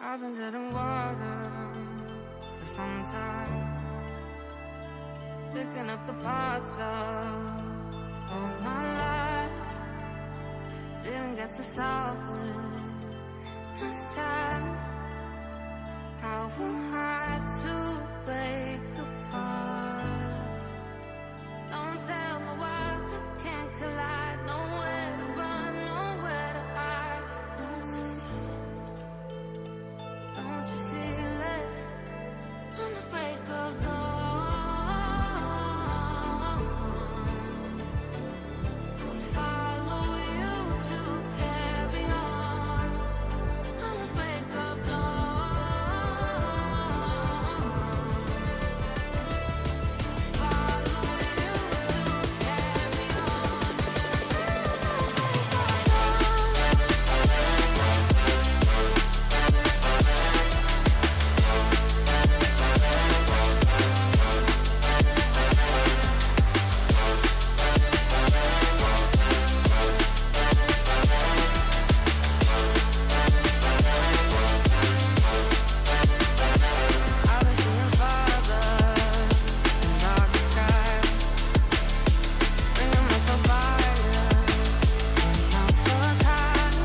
I've been treading water for some time, picking up the parts of all my life. Didn't get to solve it this time. How am I to break apart? Don't tell me why we can't collide. Nowhere to run, nowhere to hide. Don't you feel it? On the break of dawn, I'll follow you to carry on. On the break of dawn, I'll follow you to carry on. I've been seeing farther in dark skies, bringing myself higher, not for time.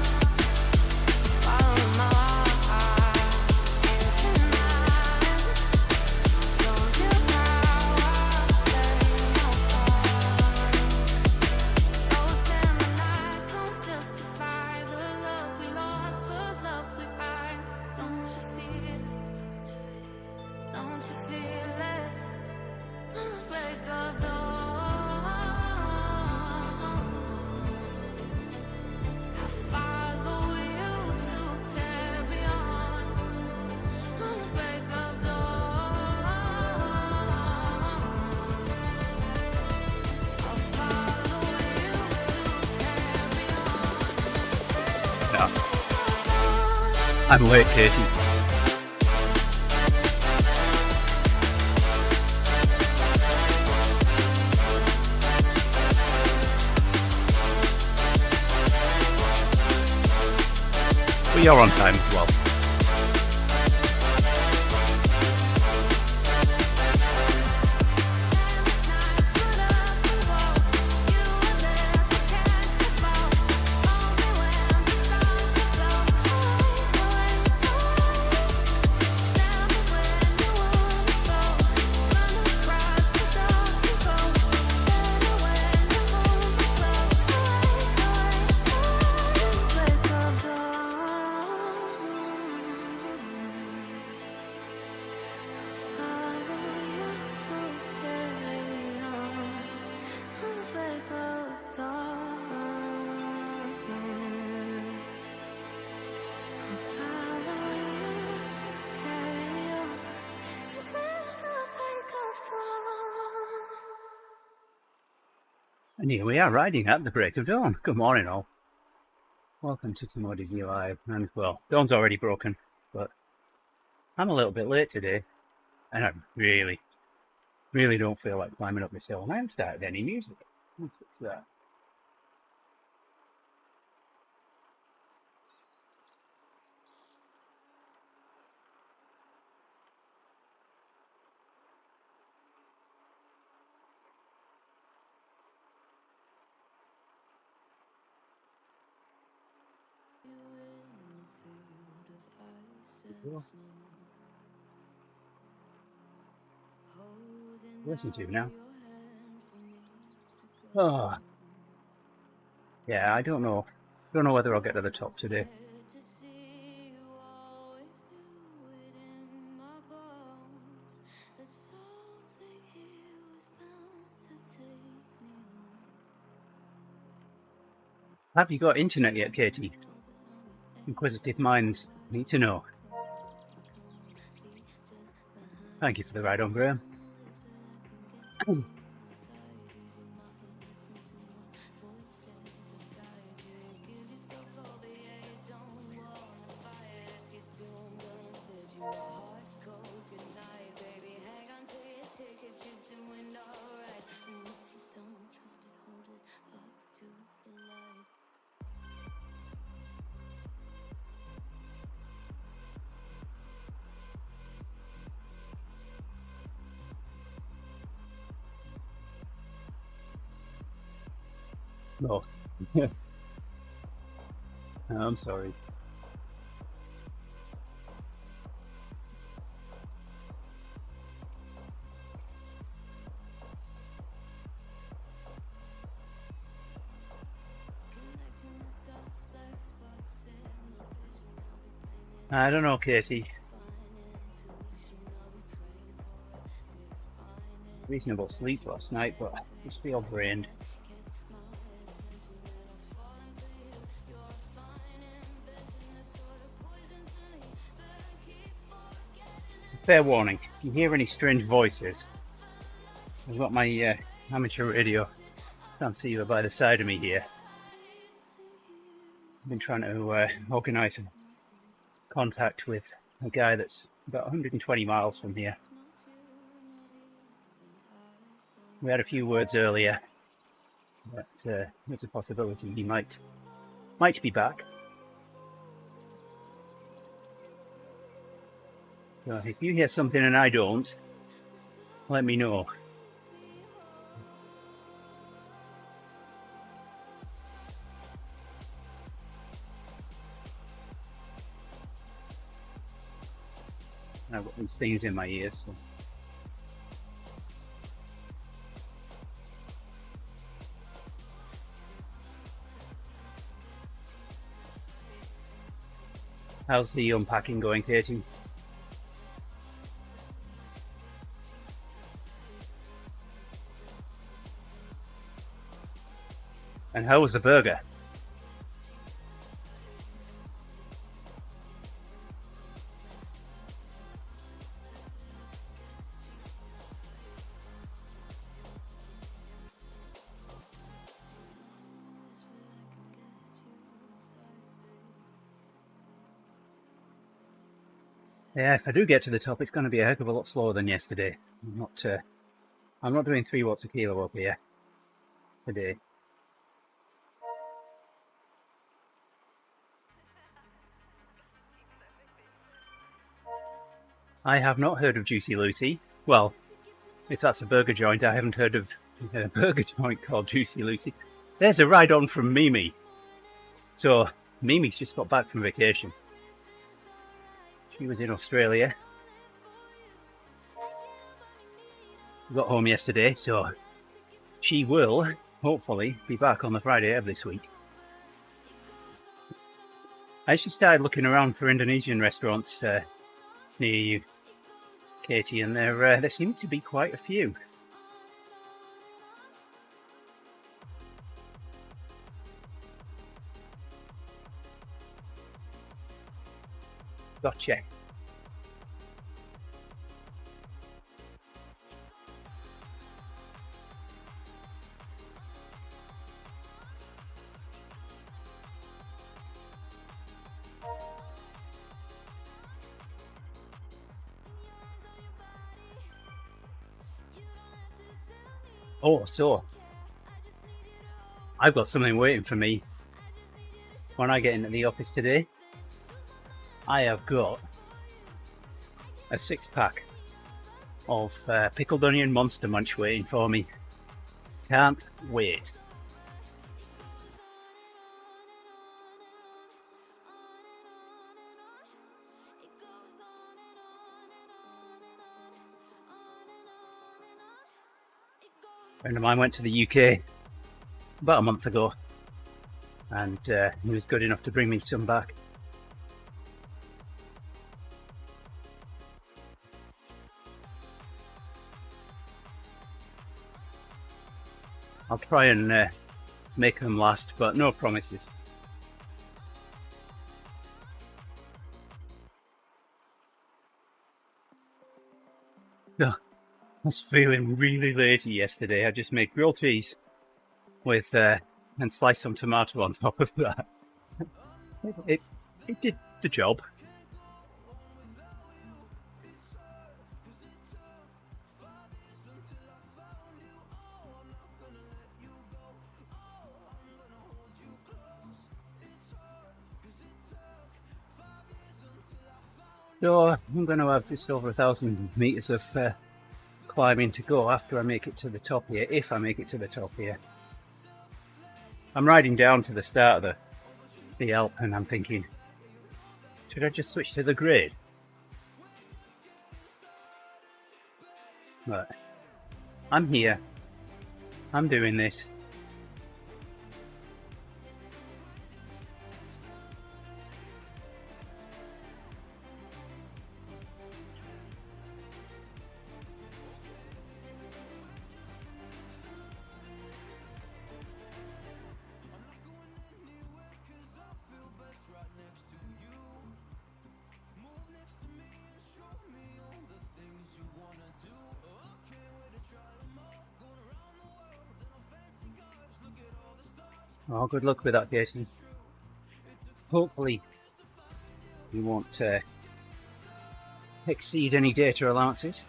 Following my heart, tonight. Show you how I play no part. Ghosts in the night don't justify the love we lost, the love we hide. Don't you feel it? Don't you feel it? On the break of dawn, I follow you to carry on. On the break of dawn, I'll follow you to carry on. No, I'm late, Katie. But you're on time as well. And here we are riding at the break of dawn. Good morning all. Welcome to TeamODZ Live. And well, dawn's already broken, but I'm a little bit late today. And I really don't feel like climbing up this hill. And I haven't started any music. Let's fix that. Listen to now. Oh, yeah, I don't know whether I'll get to the top today. Have you got internet yet, Katie? Inquisitive minds need to know. Thank you for the ride on, Graham. No. I'm sorry. I don't know, Katie. Reasonable sleep last night, but I just feel drained. Fair warning, if you hear any strange voices, I've got my amateur radio transceiver by the side of me here. I've been trying to organise a contact with a guy that's about 120 miles from here. We had a few words earlier, but there's a possibility he might be back. So if you hear something and I don't, let me know. I've got these things in my ears. So. How's the unpacking going, Katie? And how was the burger? Yeah, if I do get to the top, it's going to be a heck of a lot slower than yesterday. I'm not doing 3 watts a kilo up here today. I have not heard of Juicy Lucy. Well, if that's a burger joint, I haven't heard of a burger joint called Juicy Lucy. There's a ride on from Mimi. So, Mimi's just got back from vacation. She was in Australia. Got home yesterday, so she will hopefully be back on the Friday of this week. I actually started looking around for Indonesian restaurants near you, Katie, and there seem to be quite a few. Gotcha. Oh, so I've got something waiting for me when I get into the office today. I have got a 6-pack of pickled onion Monster Munch waiting for me. Can't wait. A friend of mine went to the UK about a month ago, and he was good enough to bring me some back. I'll try and make them last, but no promises. I was feeling really lazy yesterday. I just made grilled cheese with and sliced some tomato on top of that. It did the job. So I'm going to have just over 1,000 meters of climbing to go after I make it to the top here, if I make it to the top here. I'm riding down to the start of the Alpe and I'm thinking, should I just switch to the grid? But I'm here. I'm doing this. Oh, good luck with that, Jason. Hopefully you won't exceed any data allowances.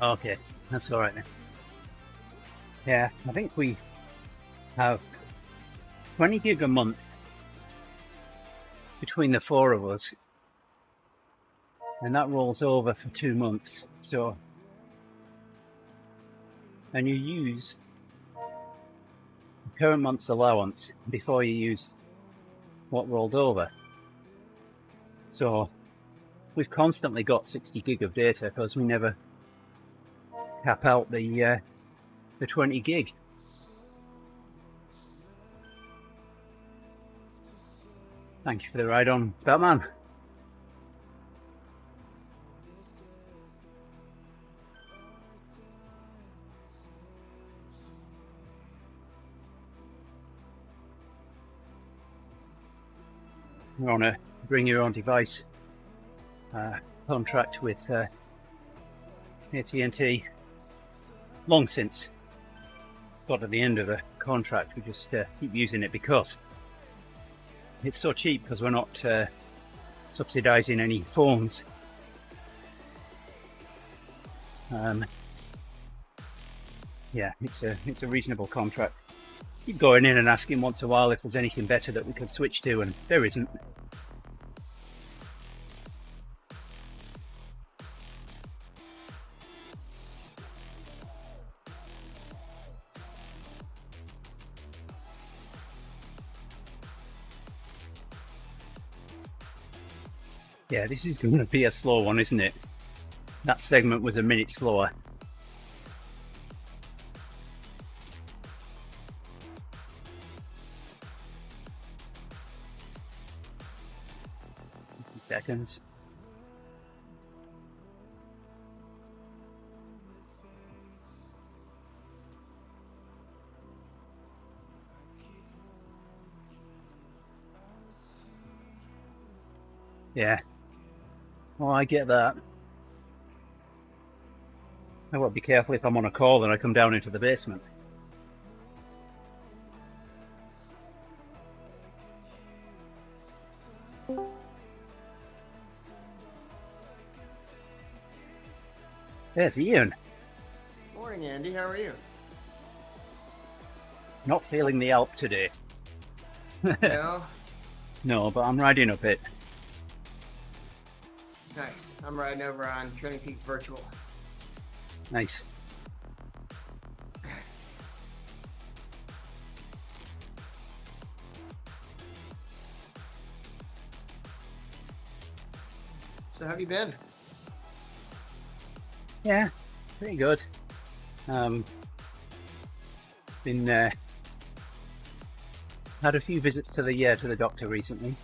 Okay, that's all right then. Yeah, I think we have 20 gig a month between the four of us, and that rolls over for 2 months. So, and you use the current month's allowance before you use what rolled over. So we've constantly got 60 gig of data because we never cap out the 20 gig. Thank you for the ride on, Batman. We're on a bring your own device contract with AT&T. Long since got to the end of the contract. We just keep using it because it's so cheap, because we're not subsidizing any phones. Yeah, it's a reasonable contract. Keep going in and asking once in a while if there's anything better that we could switch to, and there isn't. Yeah, this is going to be a slow one, isn't it? That segment was a minute slower. Seconds. Yeah. Oh, I get that. I want to be careful if I'm on a call and I come down into the basement. There's Ian. Morning, Andy. How are you? Not feeling the Alpe today. No? No, but I'm riding up it. Nice. I'm riding over on Training Peaks Virtual. Nice. So how have you been? Yeah, pretty good. Been had a few visits to the doctor recently.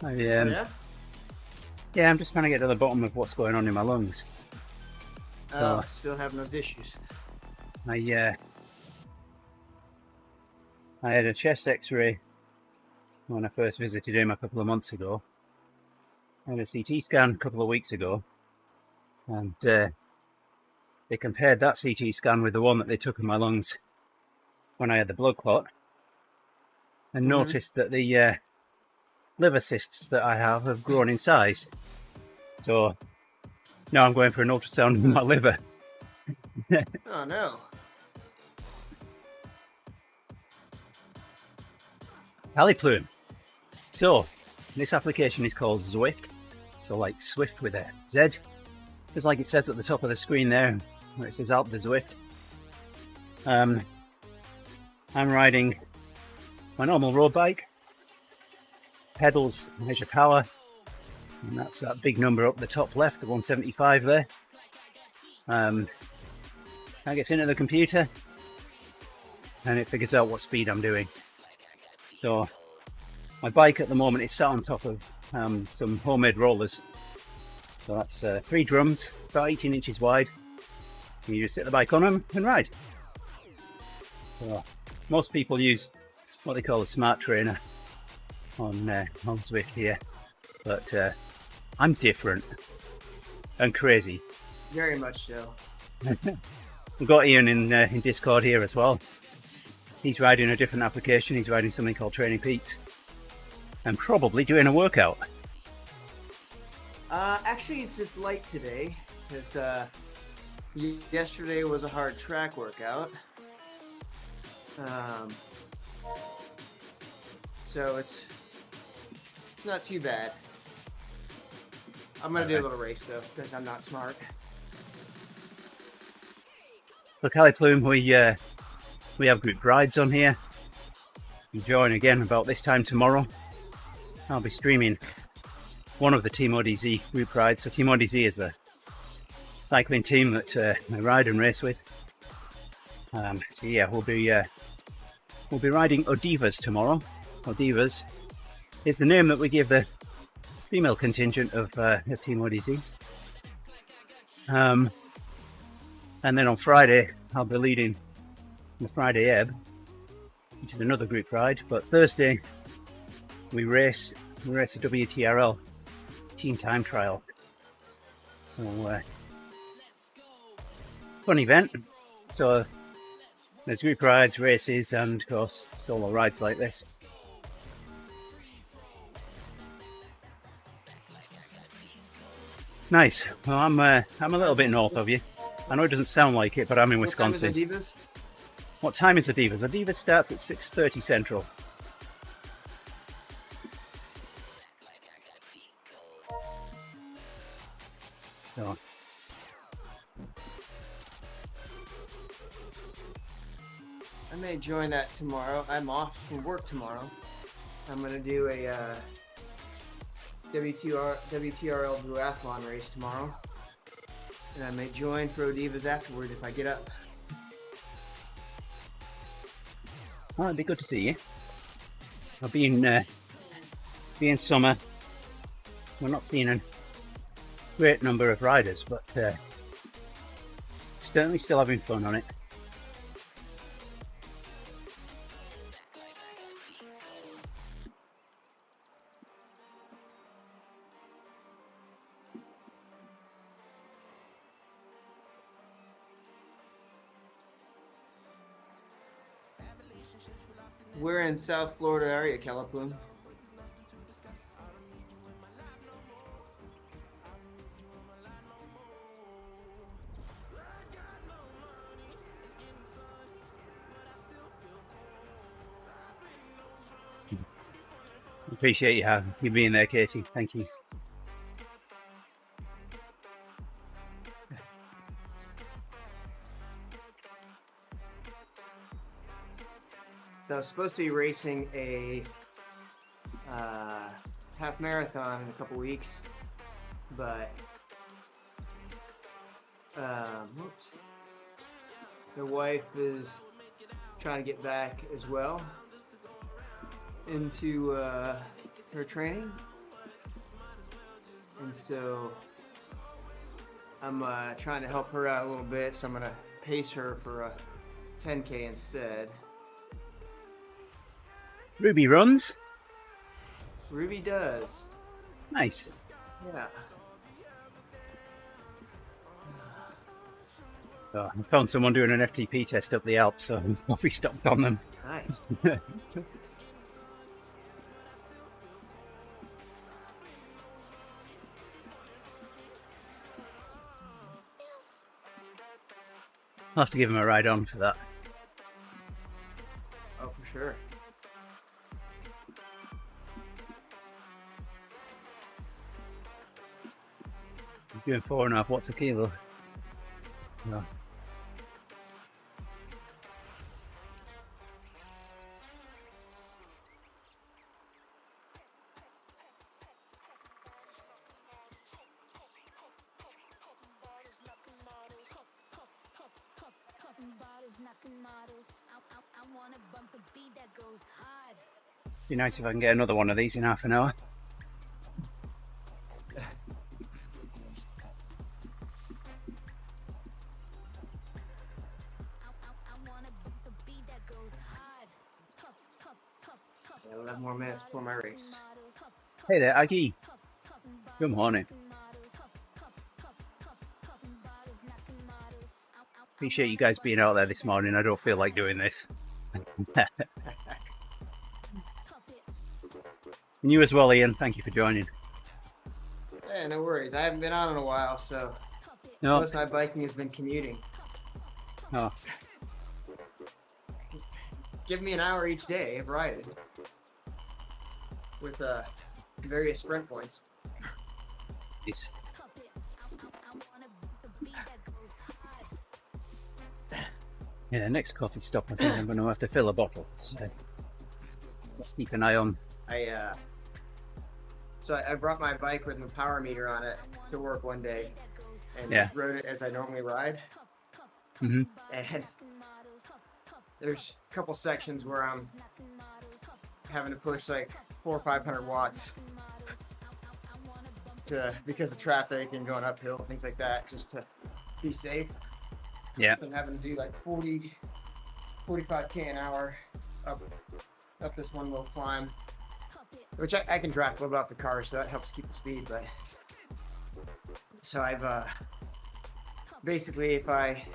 Yeah? Yeah, I'm just trying to get to the bottom of what's going on in my lungs. Oh, still having those issues. I had a chest X-ray when I first visited him a couple of months ago. I had a CT scan a couple of weeks ago, and they compared that CT scan with the one that they took of my lungs when I had the blood clot, and noticed that the liver cysts that I have grown in size. So now I'm going for an ultrasound of my liver. Oh no. Alpe plume. So this application is called Zwift. So like Swift with a Z. Just like it says at the top of the screen there, where it says Alpe Zwift. I'm riding my normal road bike. Pedals measure power. And that's that big number up the top left, the 175 there. That gets into the computer and it figures out what speed I'm doing. So my bike at the moment is sat on top of some homemade rollers. So that's 3 drums, about 18 inches wide. You just sit the bike on them and ride. So most people use what they call a smart trainer on Zwift here, but I'm different and crazy. Very much so. We've got Ian in Discord here as well. He's riding a different application. He's riding something called Training Peaks and probably doing a workout. Actually, it's just light today because yesterday was a hard track workout. So it's not too bad. I'm gonna do a little race though because I'm not smart. So Alpe plume, we have group rides on here. You join again about this time tomorrow. I'll be streaming one of the TeamODZ group rides. So TeamODZ is a cycling team that I ride and race with. So yeah, we'll be riding Odivas tomorrow. Odivas is the name that we give the female contingent of TeamODZ. And then on Friday, I'll be leading the Friday Ebb, which is another group ride. But Thursday, we race a WTRL team time trial. So, fun event. So there's group rides, races, and of course solo rides like this. Nice. Well, I'm a little bit north of you. I know it doesn't sound like it, but I'm in Wisconsin. What time is Odivas? Odivas starts at 6:30 Central. So. I may join that tomorrow. I'm off from work tomorrow. I'm gonna do a WTRL duathlon race tomorrow, and I may join for Odivas afterward if I get up. Well, it'd be good to see you. I'll be in summer. We're not seeing a great number of riders, but certainly still having fun on it. We're in South Florida area, Calipum. Appreciate you being there, Katie. Thank you. So I was supposed to be racing a half marathon in a couple weeks, but whoops, the wife is trying to get back as well into her training, and so I'm trying to help her out a little bit. So I'm gonna pace her for a 10K instead. Ruby runs. Ruby does. Nice. Yeah. Oh, I found someone doing an FTP test up the Alps, so I'm coffee stopped on them. Nice. I'll have to give him a ride on for that. Oh, for sure. I'm doing 4.5 watts a kilo. No. Be nice if I can get another one of these in half an hour. Yeah, 11 more minutes before my race. Hey there, Aggie. Good morning. Appreciate you guys being out there this morning. I don't feel like doing this. And you as well, Ian. Thank you for joining. Yeah, no worries. I haven't been on in a while, so No. most of my biking has been commuting. Oh, It's giving me an hour each day of riding with various sprint points. nice. Yeah, next coffee stop, I think I'm going to have to fill a bottle. So keep an eye on. I brought my bike with my power meter on it to work one day, and Yeah. just rode it as I normally ride. Mm-hmm. And there's a couple sections where I'm having to push like 400 or 500 watts because of traffic and going uphill and things like that, just to be safe. Yeah. And having to do like 45K an hour up this one little climb, which I can draft a little bit off the car, so that helps keep the speed. But so I've basically, if I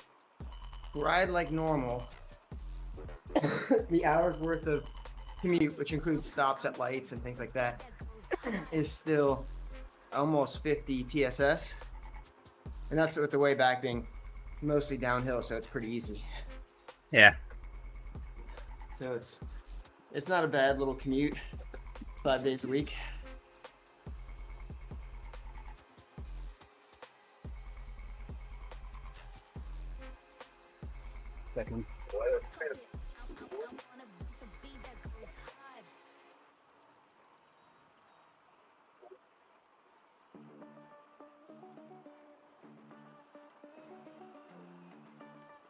ride like normal, the hour's worth of commute, which includes stops at lights and things like that, is still almost 50 TSS, and that's with the way back being mostly downhill, so it's pretty easy. Yeah. So it's not a bad little commute, 5 days a week. Second.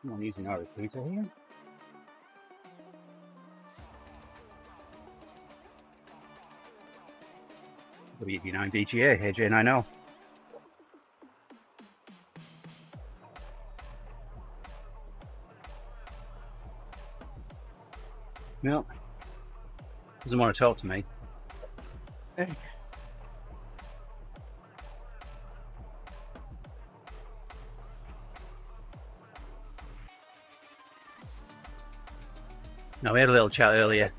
I'm using our recruiter here. WD9 BGA, AJ90. No. Doesn't want to talk to me. No, we had a little chat earlier.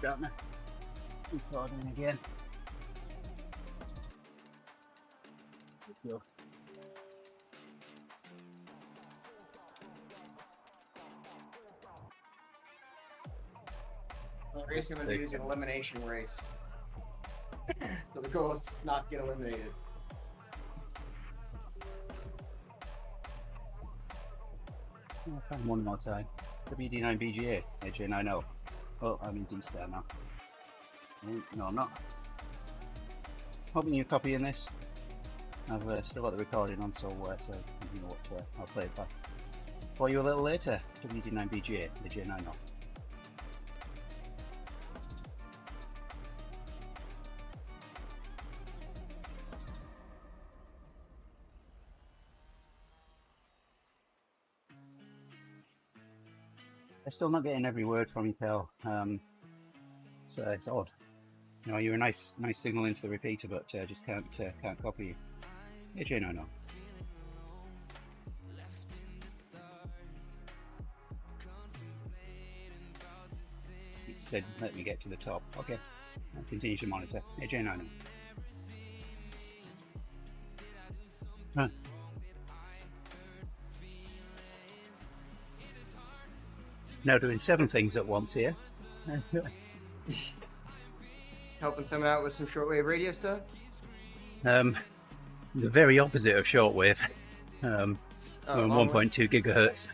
Got me. Recording again. Let's go. The race I'm going to do is an elimination race. So the goal is not to get eliminated. I'll find one more time. WD9 BGA, AJ90. Oh, I'm in D-Star now. No, I'm not. Hoping you're copying this. I've still got the recording on, so you know what, I'll play it back for you a little later. WD9 BGA, AJ90. I'm still not getting every word from you, Kel. It's odd. You know, you're a nice signal into the repeater, but just can't copy you. AJ, no. He said, let me get to the top. Okay, I'll continue to monitor. AJ, no. Huh. Now doing 7 things at once here. Helping someone out with some shortwave radio stuff? The very opposite of shortwave. On 1.2 gigahertz.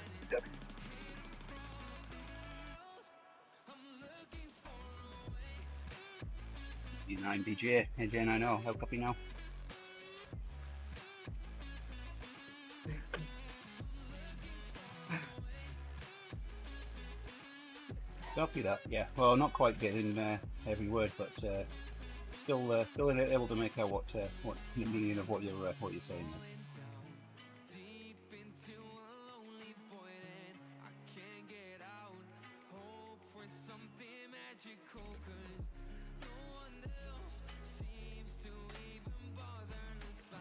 9 BGA. AJ, I know. How copy now? Copy that. Yeah. Well, not quite getting every word, but still able to make out what the meaning of what you're saying.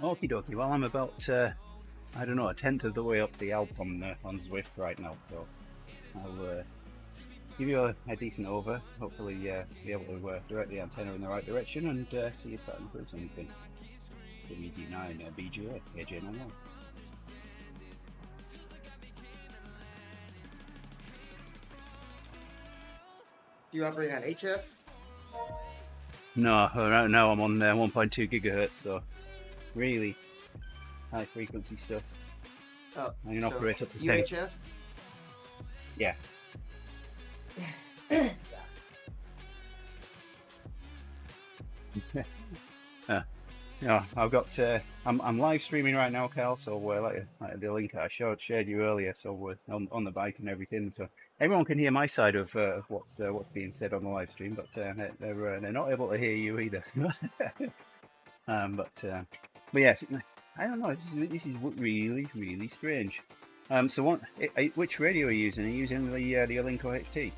Okie dokie. Well, I'm about I don't know, 1/10 of the way up the Alpe on Zwift right now, so I'll give you a decent over. Hopefully, be able to direct the antenna in the right direction and see if that improves anything. TeamODZ BGA AJ no. Do you operate on HF? No, right now I'm on 1.2 gigahertz, so really high frequency stuff. Oh, I can operate up to 10. UHF? Yeah. Yeah, I've got. I'm live streaming right now, Cal. So like the link that I shared you earlier. So we're on the bike and everything. So everyone can hear my side of what's being said on the live stream, but they're not able to hear you either. But yes, I don't know. This is really strange. So which radio are you using? Are you using the Olinko HT?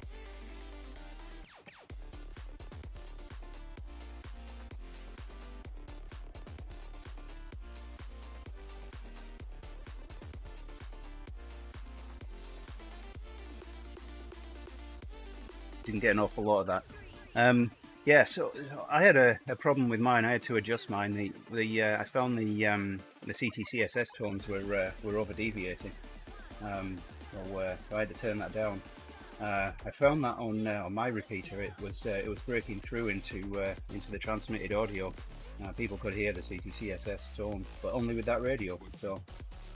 Didn't get an awful lot of that. Yeah, so I had a problem with mine. I had to adjust mine. I found the CTCSS tones were over deviating. So I had to turn that down. I found that on my repeater. It was breaking through into the transmitted audio. People could hear the CTCSS tone, but only with that radio. So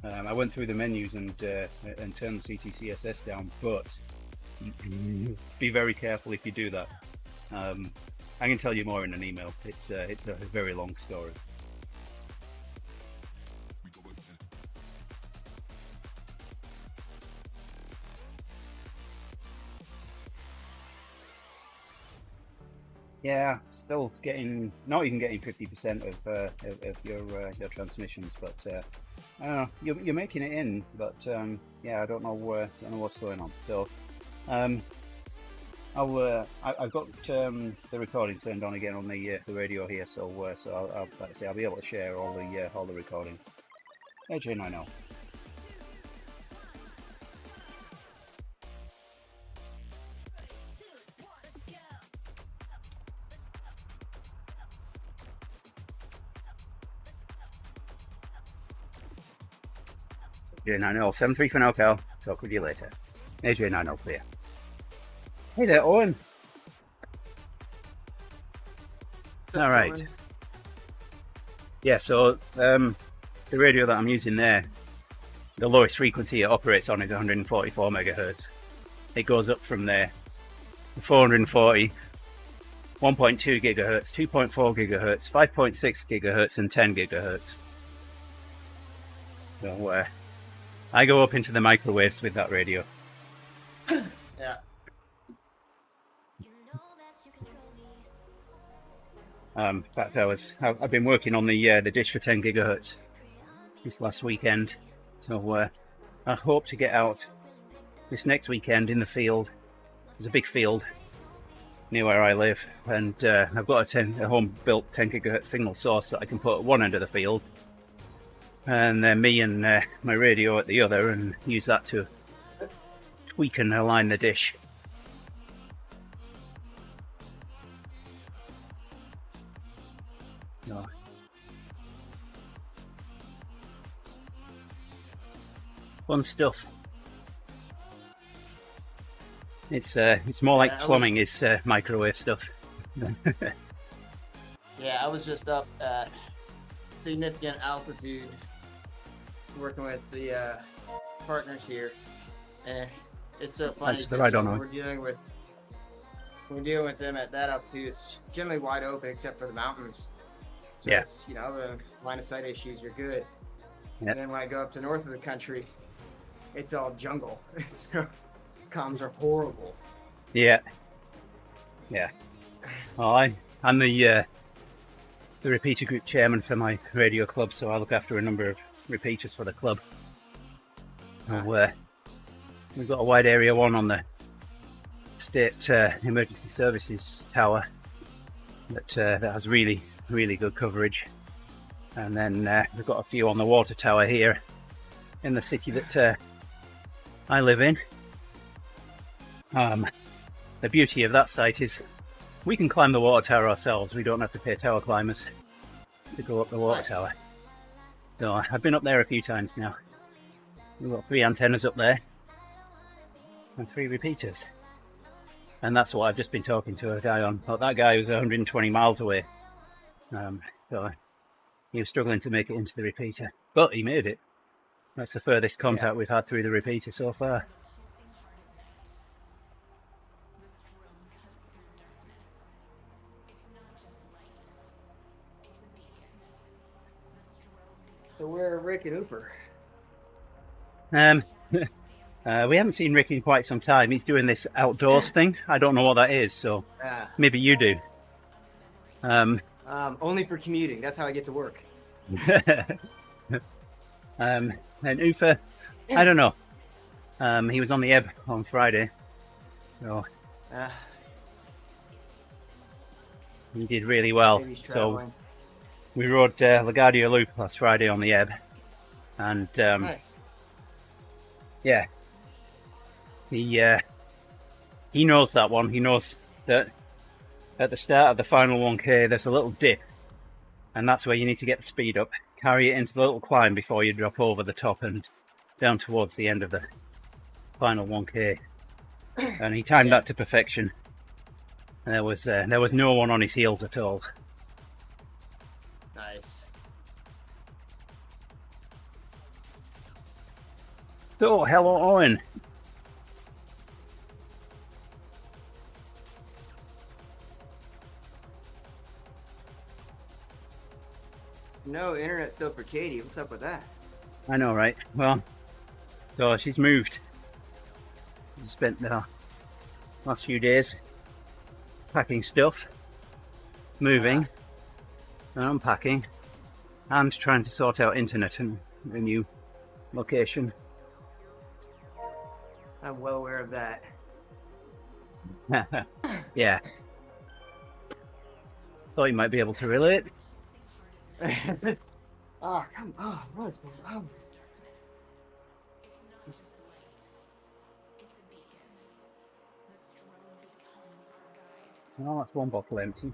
I went through the menus and turned the CTCSS down, but be very careful if you do that. I can tell you more in an email. It's a very long story. Yeah, still not even getting 50% of your transmissions, but I don't know. You're making it in, but yeah, I don't know what's going on. So I've got the recording turned on again on the radio here, so I'll like I say, I'll be able to share all the recordings. AJ, I know. AJ90, 73 for now, Cal. Talk with you later. AJ90 clear. Hey there, Owen. All right. Yeah, so the radio that I'm using there, the lowest frequency it operates on is 144 megahertz. It goes up from there, 440, 1.2 gigahertz, 2.4 gigahertz, 5.6 gigahertz, and 10 gigahertz. So I go up into the microwaves with that radio. Yeah. In fact, I've been working on the dish for 10 gigahertz this last weekend, so I hope to get out this next weekend in the field. There's a big field near where I live, and I've got a home-built 10 gigahertz signal source that I can put at one end of the field, and then me and my radio at the other, and use that to tweak and align the dish. Oh. Fun stuff. It's more like plumbing is microwave stuff. Yeah, I was just up at significant altitude working with the partners here, and it's so funny. That's what I don't know. We're dealing with them at that altitude. It's generally wide open except for the mountains. So Yeah. it's, you know, the line of sight issues, you're good. Yep. And then when I go up to north of the country, it's all jungle. So comms are horrible. Yeah. Well, I'm the repeater group chairman for my radio club, so I look after a number of repeaters for the club. We've got a wide area one on the state emergency services tower that has really good coverage, and then we've got a few on the water tower here in the city that I live in. The beauty of that site is we can climb the water tower ourselves. We don't have to pay tower climbers to go up the water Nice. tower. So I've been up there a few times now. We've got 3 antennas up there and 3 repeaters. And that's what I've just been talking to a guy on. But that guy was 120 miles away. So he was struggling to make it into the repeater. But he made it. That's the furthest contact we've had through the repeater so far. So where are Rick and Hooper? We haven't seen Rick in quite some time. He's doing this outdoors thing. I don't know what that is, so maybe you do. Only for commuting. That's how I get to work. And Ufa, I don't know. He was on the ebb on Friday, so he did really well. Maybe he's So traveling. we rode LaGuardia Loop last Friday on the ebb, and Nice. yeah, he knows that one. He knows that at the start of the final 1K there's a little dip, and that's where you need to get the speed up, carry it into the little climb before you drop over the top and down towards the end of the final 1K. And he timed that to perfection. And there was no one on his heels at all. Nice. So, hello Owen. No internet still for Katie. What's up with that? I know, right? Well, so she's moved. She spent the last few days packing stuff, moving, and unpacking, and trying to sort out internet and a new location. I'm well aware of that. Yeah. Thought you might be able to relate. Oh, come on. What is going on? Oh, that's one bottle empty.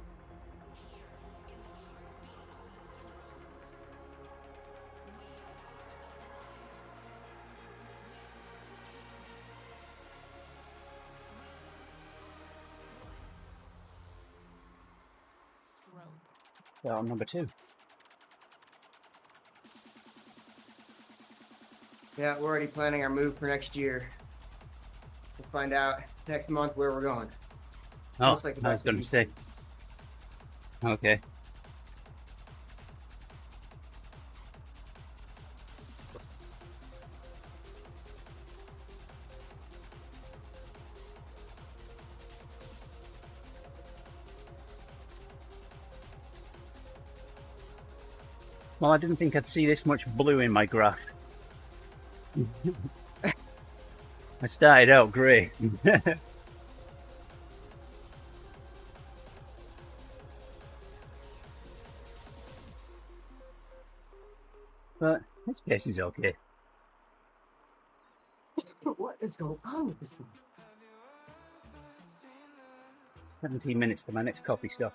Well, number 2. Yeah, we're already planning our move for next year. We'll find out next month where we're going. Oh, Most likely I was back to going to say. Okay. Well, I didn't think I'd see this much blue in my graph. I started out great. But this pace is okay. What is going on with this thing? 17 minutes to my next coffee stop.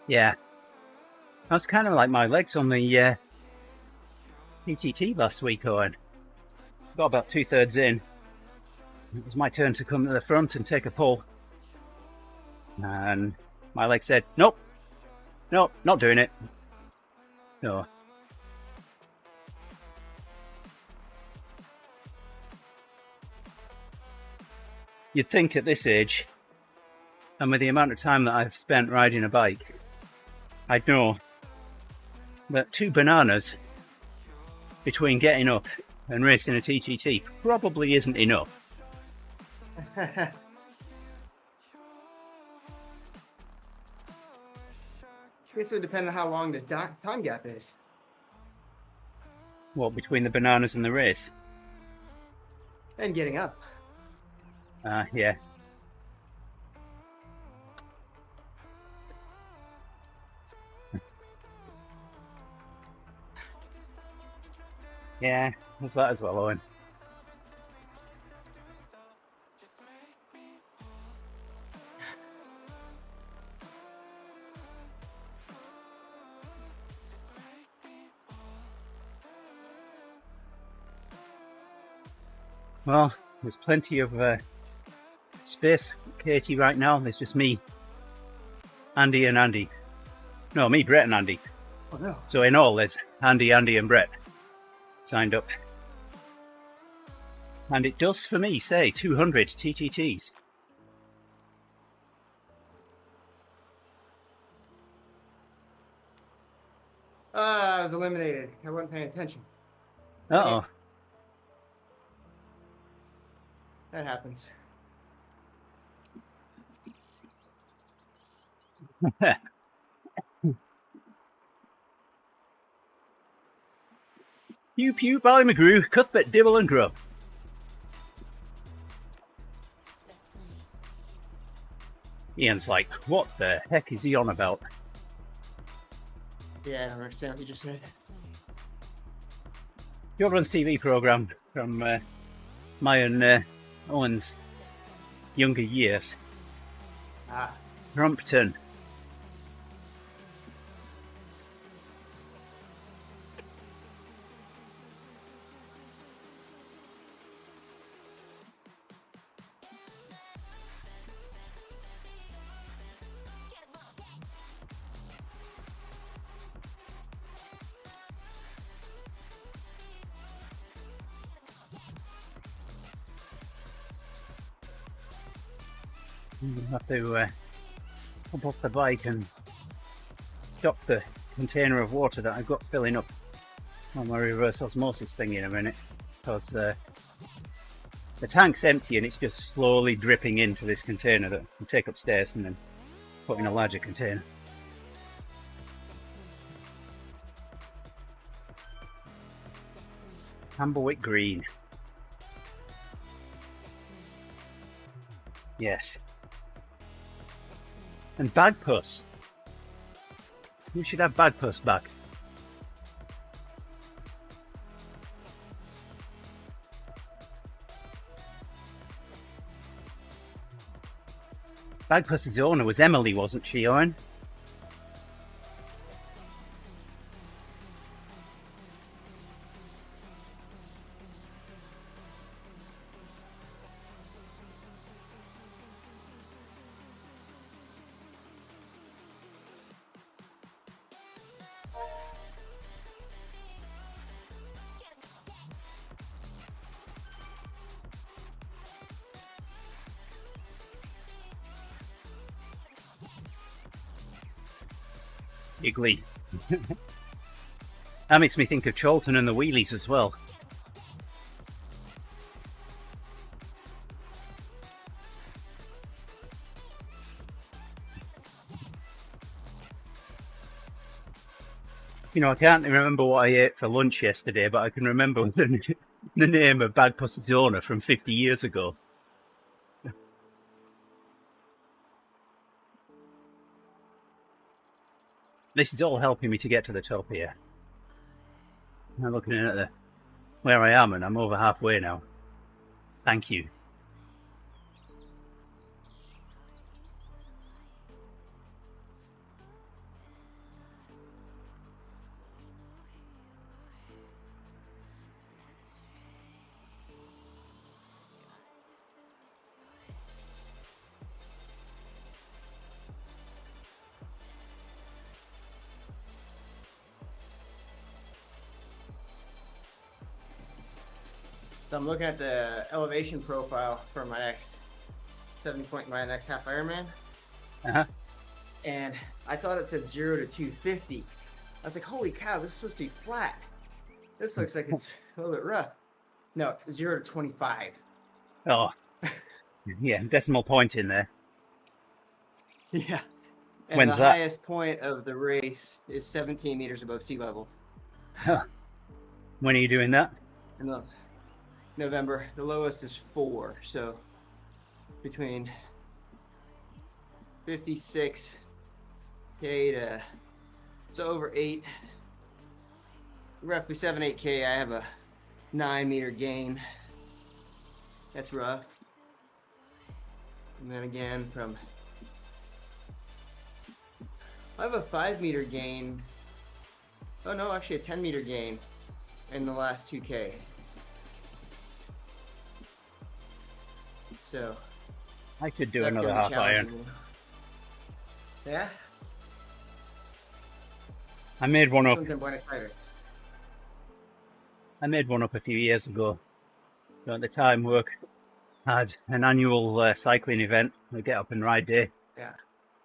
Yeah. That's kind of like my legs on the PTT last week, Owen. Got about 2/3 in. It was my turn to come to the front and take a pull. And my leg said, nope, nope, not doing it. So you'd think at this age, and with the amount of time that I've spent riding a bike, I'd know that 2 bananas between getting up and racing a TTT probably isn't enough. This would depend on how long the time gap is. What, between the bananas and the race? And getting up. Yeah. Yeah, there's that as well, Owen. Well, there's plenty of space, Katie, right now. There's just me, Andy and Andy. No, me, Brett and Andy. Oh no. So in all, there's Andy, and Brett signed up. And it does, for me, say 200 TTTs. I was eliminated. I wasn't paying attention. Uh-oh. That happens. Pew pew, Ballymacrew, Cuthbert, Dibble and Grub. Ian's like, what the heck is he on about? Yeah, I don't understand what you just said. Your Runs TV programme from my and Owen's younger years. Ah. Rumpton. I'll have to hop off the bike and stop the container of water that I've got filling up on my reverse osmosis thing in a minute, because the tank's empty and it's just slowly dripping into this container that I'll take upstairs and then put in a larger container. Amberwick Green. Yes. And Bagpuss. We should have Bagpuss back. Bagpuss's owner was Emily, wasn't she, Owen? Iggly. That makes me think of Charlton and the wheelies as well. You know, I can't remember what I ate for lunch yesterday, but I can remember the name of Bad Posizona from 50 years ago. This is all helping me to get to the top here. I'm looking at where I am, and I'm over halfway now. Thank you. So I'm looking at the elevation profile for my next my next half Ironman. And I thought it said 0 to 250. I was like, holy cow, this is supposed to be flat. This looks like it's a little bit rough. No, it's 0 to 25. Oh, yeah, decimal point in there. Yeah. And When's the that? highest point of the race is 17 meters above sea level. When are you doing that? In November. The lowest is 4. So between 56K to so over 8, roughly 7-8K. I have a 9-meter gain. That's rough. And then again I have a 5-meter gain. Oh no, actually a 10-meter gain in the last 2K. So I could do that's another gonna be half iron. challenging. Yeah. I made one This up. one's in Buenos Aires. I made one up a few years ago. So at the time, work had an annual cycling event, a get up and ride day. Yeah.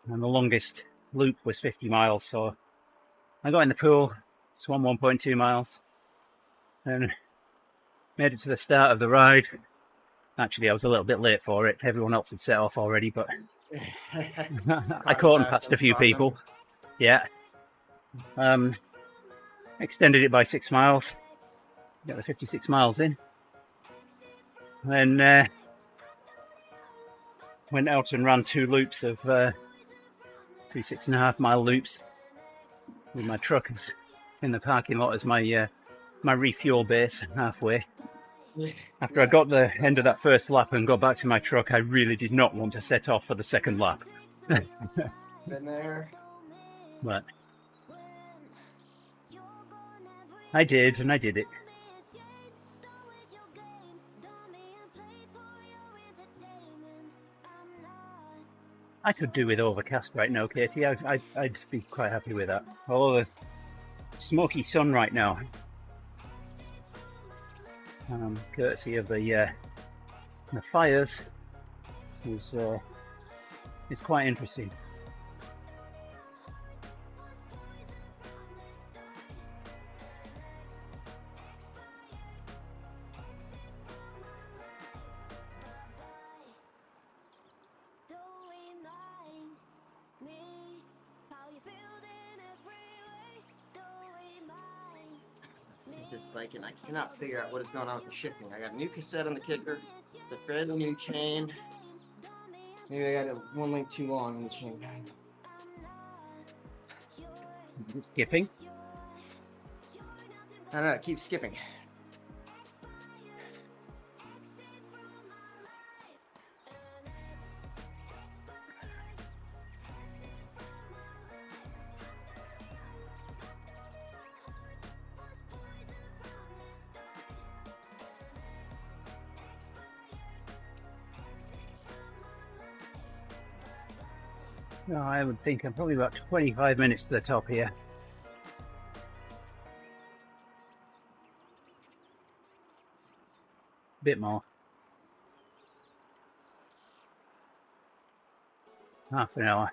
And the longest loop was 50 miles. So I got in the pool, swam 1.2 miles, and made it to the start of the ride. Actually, I was a little bit late for it. Everyone else had set off already, but I caught and passed a few people. Yeah. Extended it by 6 miles. Got the 56 miles in. Then went out and ran 2 loops of 2 6.5 mile loops with my truck in the parking lot as my refuel base halfway. After I got the end of that first lap and got back to my truck, I really did not want to set off for the second lap. Been there. But I did, and I did it. I could do with overcast right now, Katie. I'd be quite happy with that. Although the smoky sun right now, courtesy of the fires, is quite interesting. This bike and I cannot figure out what is going on with the shifting. I got a new cassette on the kicker. It's a fairly new chain. Maybe I got one link too long in the chain. Skipping? I don't know, it keeps skipping. No, I would think I'm probably about 25 minutes to the top here. Bit more. Half an hour.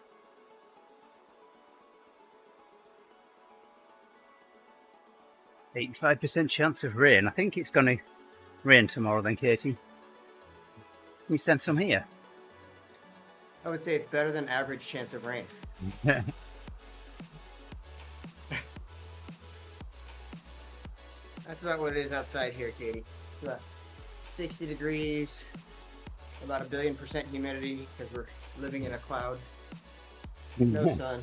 85% chance of rain. I think it's going to rain tomorrow then, Katie. We send some here. I would say it's better than average chance of rain. That's about what it is outside here, Katie. It's about 60 degrees, about 1,000,000,000% humidity because we're living in a cloud. No sun.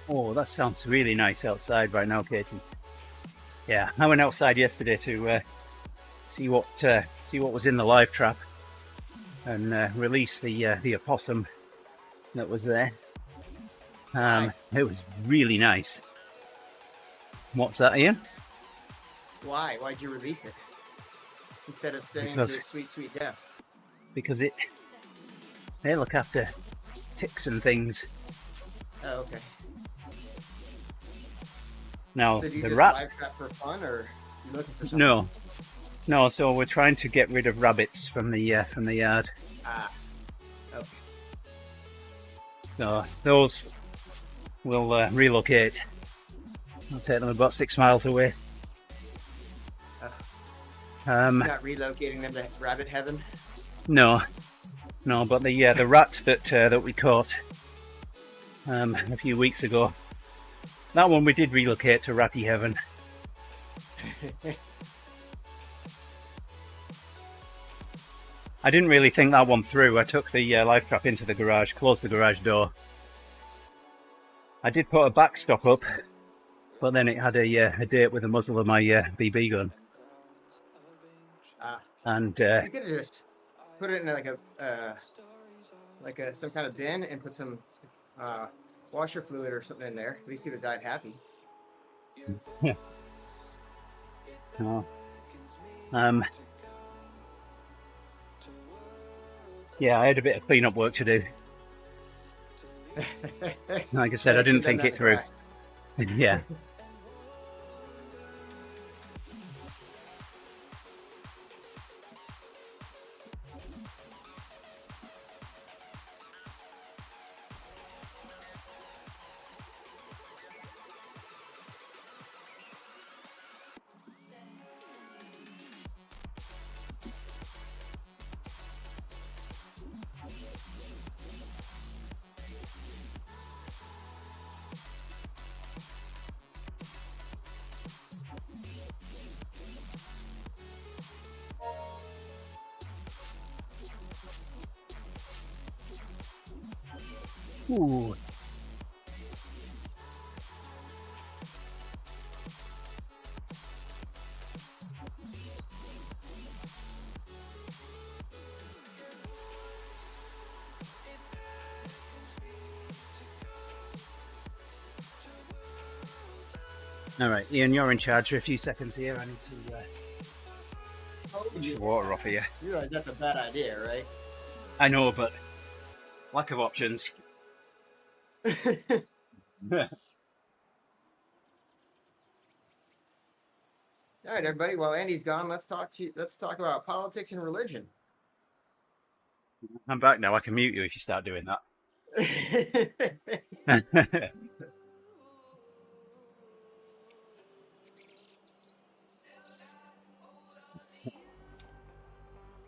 Oh, that sounds really nice outside right now, Katie. Yeah, I went outside yesterday to see what was in the live trap and release the opossum that was there. It was really nice. What's that, Ian? Why? Why'd you release it instead of sending it to a sweet, sweet death? Because they look after ticks and things. Oh, okay. Now So do you the just rat. live trap for fun, or you looking for something? No. So we're trying to get rid of rabbits from the yard. Ah, okay. So those will relocate. I'll take them about 6 miles away. Not relocating them to rabbit heaven. No, but the rat that we caught a few weeks ago, that one we did relocate to ratty heaven. I didn't really think that one through. I took the live trap into the garage, closed the garage door. I did put a backstop up, but then it had a date with the muzzle of my BB gun. And you could have just put it in like a some kind of bin and put some washer fluid or something in there. At least he would have died happy. Yeah. No. Yeah, I had a bit of cleanup work to do. Like I said, I didn't think it through. Yeah. Ooh. All right, Ian, you're in charge for a few seconds here. I need to get the water off here. You realize that's a bad idea, right? I know, but lack of options. All right, everybody. While Andy's gone, let's talk about politics and religion. I'm back now. I can mute you if you start doing that.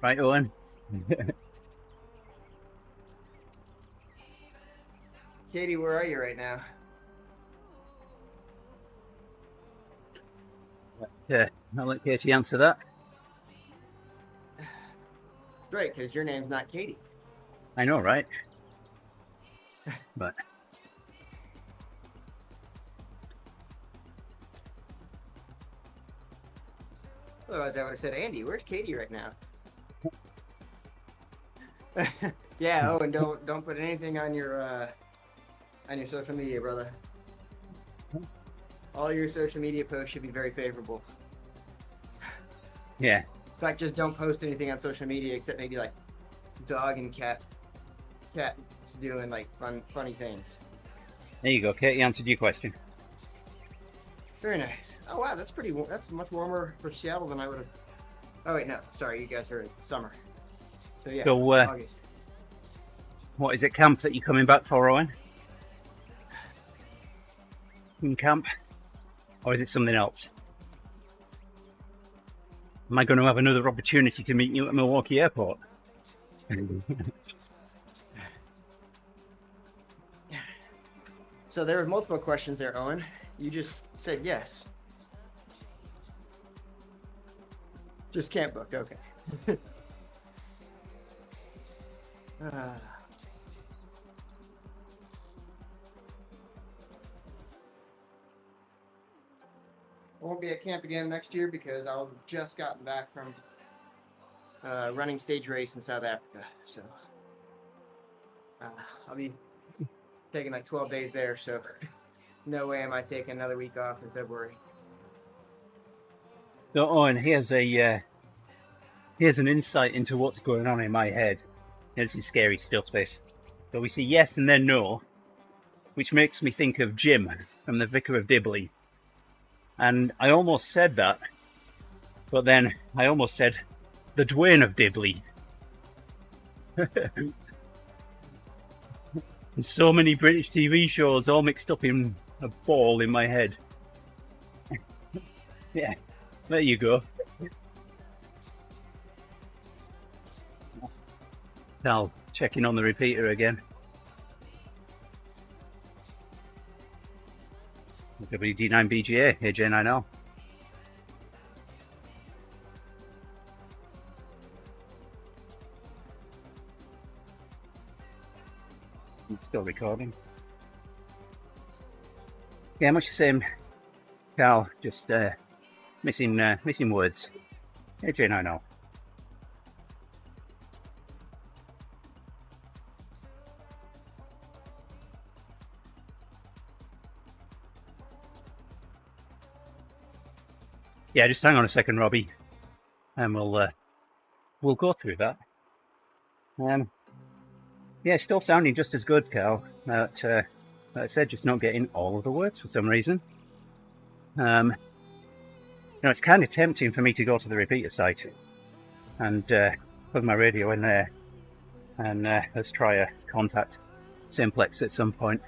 Right, Owen. Katie, where are you right now? Yeah, I'll let Katie answer that. Great, because your name's not Katie. I know, right? But otherwise, I would have said, Andy, where's Katie right now? Yeah. Oh, and don't put anything on your social media, brother. All your social media posts should be very favorable. yeah, In fact, just don't post anything on social media except maybe like dog and cats doing like funny things. there you go. Katie answered your question. Very nice. Oh wow, that's much warmer for Seattle than I would have. Oh wait, no, sorry, you guys are in summer. So yeah, So, August. What is it, camp that you're coming back for, Owen? In camp? Or is it something else? Am I going to have another opportunity to meet you at Milwaukee Airport? So there were multiple questions there, Owen. You just said yes. Just can't book, okay. I won't be at camp again next year because I'll just gotten back from running stage race in South Africa. So I'll be taking like 12 days there. So no way am I taking another week off in February. So Owen, here's an insight into what's going on in my head. This is scary stuff, this. So we see yes and then no, which makes me think of Jim from the Vicar of Dibley. And I almost said that, but then I almost said the Dwayne of Dibley. There's so many British TV shows all mixed up in a ball in my head. Yeah, there you go. Now, checking on the repeater again. WD9BGA, AJ9L. Still recording. Yeah, much the same, Cal, just missing words. AJ9L. Yeah, just hang on a second, Robbie, and we'll go through that. Yeah, still sounding just as good, Cal. Like I said, just not getting all of the words for some reason. It's kind of tempting for me to go to the repeater site and put my radio in there, and let's try a contact simplex at some point.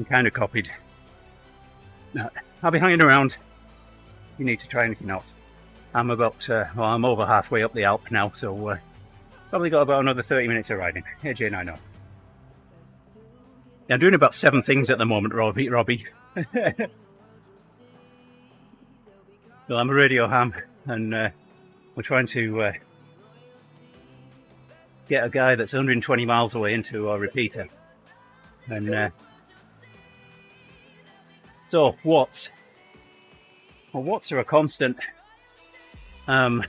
Kind of copied. I'll be hanging around. You need to try anything else. I'm I'm over halfway up the Alpe now, so probably got about another 30 minutes of riding. AJ9O. Yeah, I'm doing about 7 things at the moment, Robbie. Well, I'm a radio ham, and we're trying to get a guy that's 120 miles away into our repeater. And so watts. Well, watts are a constant. So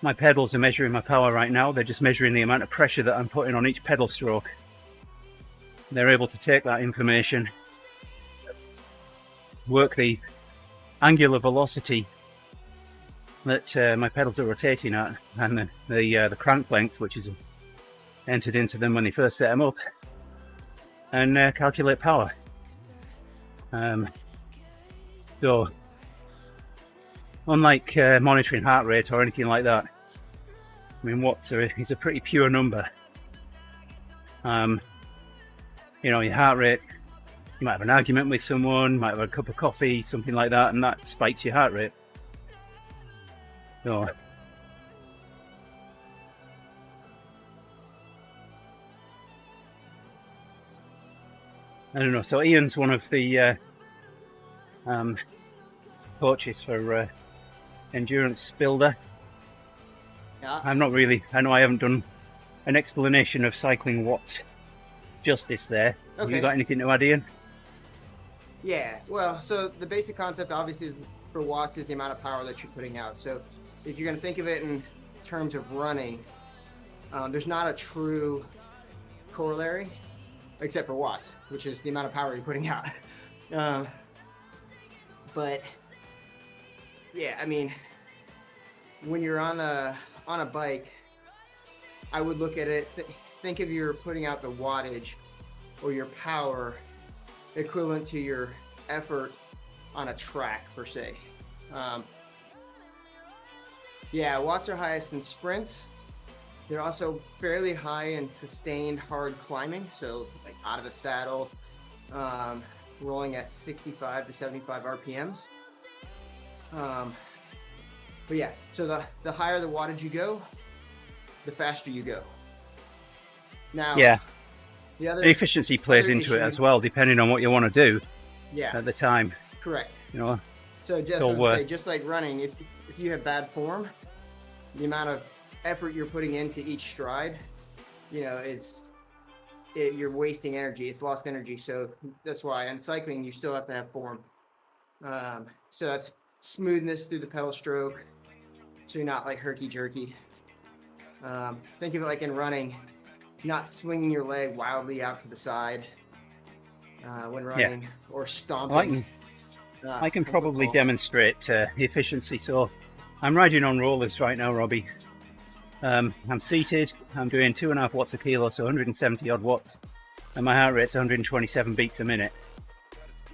my pedals are measuring my power right now. They're just measuring the amount of pressure that I'm putting on each pedal stroke. They're able to take that information, work the angular velocity that my pedals are rotating at, and the crank length, which is entered into them when they first set them up, and calculate power. So unlike monitoring heart rate or anything like that, I mean, watts is a pretty pure number. Your heart rate, you might have an argument with someone, might have a cup of coffee, something like that, and that spikes your heart rate. So I don't know. So Ian's one of the coaches for Endurance Builder. Yeah. I know I haven't done an explanation of cycling watts justice there. Okay. Have you got anything to add, Ian? Yeah, well, so the basic concept obviously is for watts is the amount of power that you're putting out. So if you're going to think of it in terms of running, there's not a true corollary except for watts, which is the amount of power you're putting out. But yeah, I mean, when you're on a bike, I would look at it, think of you're putting out the wattage or your power equivalent to your effort on a track per se. Yeah, watts are highest in sprints, They're also fairly high in sustained hard climbing, so like out of the saddle, rolling at 65 to 75 RPMs. But yeah, so the higher the wattage you go, the faster you go. Now, Yeah. the other Efficiency plays other into it issue- as well, depending on what you want to do Yeah, at the time. correct. You know, So just So, to say, just like running, if you have bad form, the amount of effort you're putting into each stride, you know, you're wasting energy. It's lost energy. So that's why in cycling you still have to have form. So that's smoothness through the pedal stroke, so you're not like herky jerky. Think of it like in running, not swinging your leg wildly out to the side when running, or stomping. I can in probably football. demonstrate efficiency. So I'm riding on rollers right now, Robbie. I'm seated, I'm doing 2.5 watts a kilo, so 170 odd watts, and my heart rate's 127 beats a minute.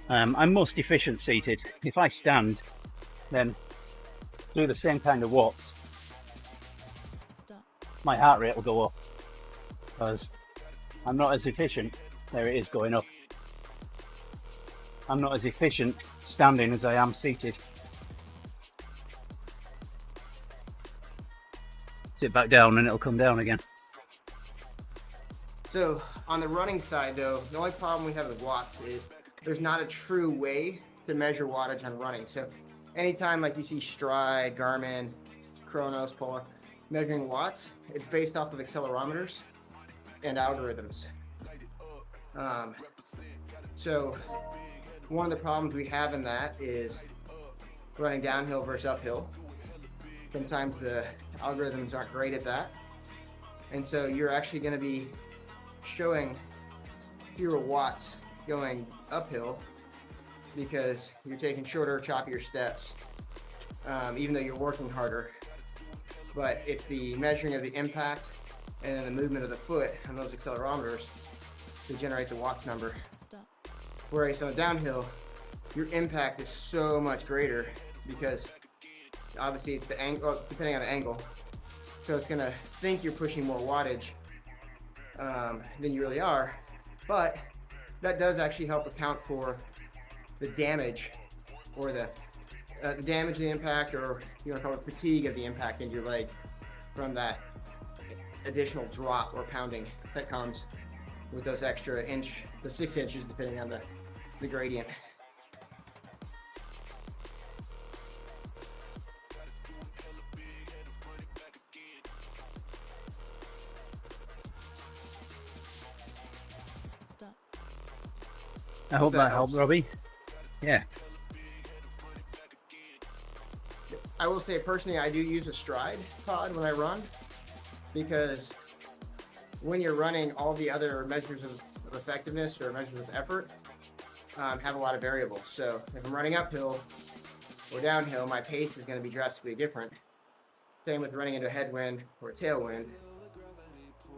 I'm most efficient seated. If I stand, then do the same kind of watts, my heart rate will go up, because I'm not as efficient. There it is, going up. I'm not as efficient standing as I am seated. Sit back down and it'll come down again. So on the running side though, the only problem we have with watts is there's not a true way to measure wattage on running. So anytime like you see Stride, Garmin, Chronos, Polar measuring watts, it's based off of accelerometers and algorithms. So one of the problems we have in that is running downhill versus uphill. Sometimes the algorithms aren't great at that. And so you're actually going to be showing fewer watts going uphill because you're taking shorter, choppier steps, even though you're working harder. But it's the measuring of the impact and then the movement of the foot on those accelerometers to generate the watts number. Whereas on the downhill, your impact is so much greater because obviously it's the angle, depending on the angle. So it's gonna think you're pushing more wattage than you really are, but that does actually help account for the damage or the damage of the impact, or you want to call it fatigue of the impact in your leg from that additional drop or pounding that comes with those extra inch, the 6 inches, depending on the gradient. I hope that helped, Robbie. Yeah. I will say personally, I do use a Stride pod when I run because when you're running, all the other measures of effectiveness or measures of effort have a lot of variables. So if I'm running uphill or downhill, my pace is going to be drastically different. Same with running into a headwind or a tailwind.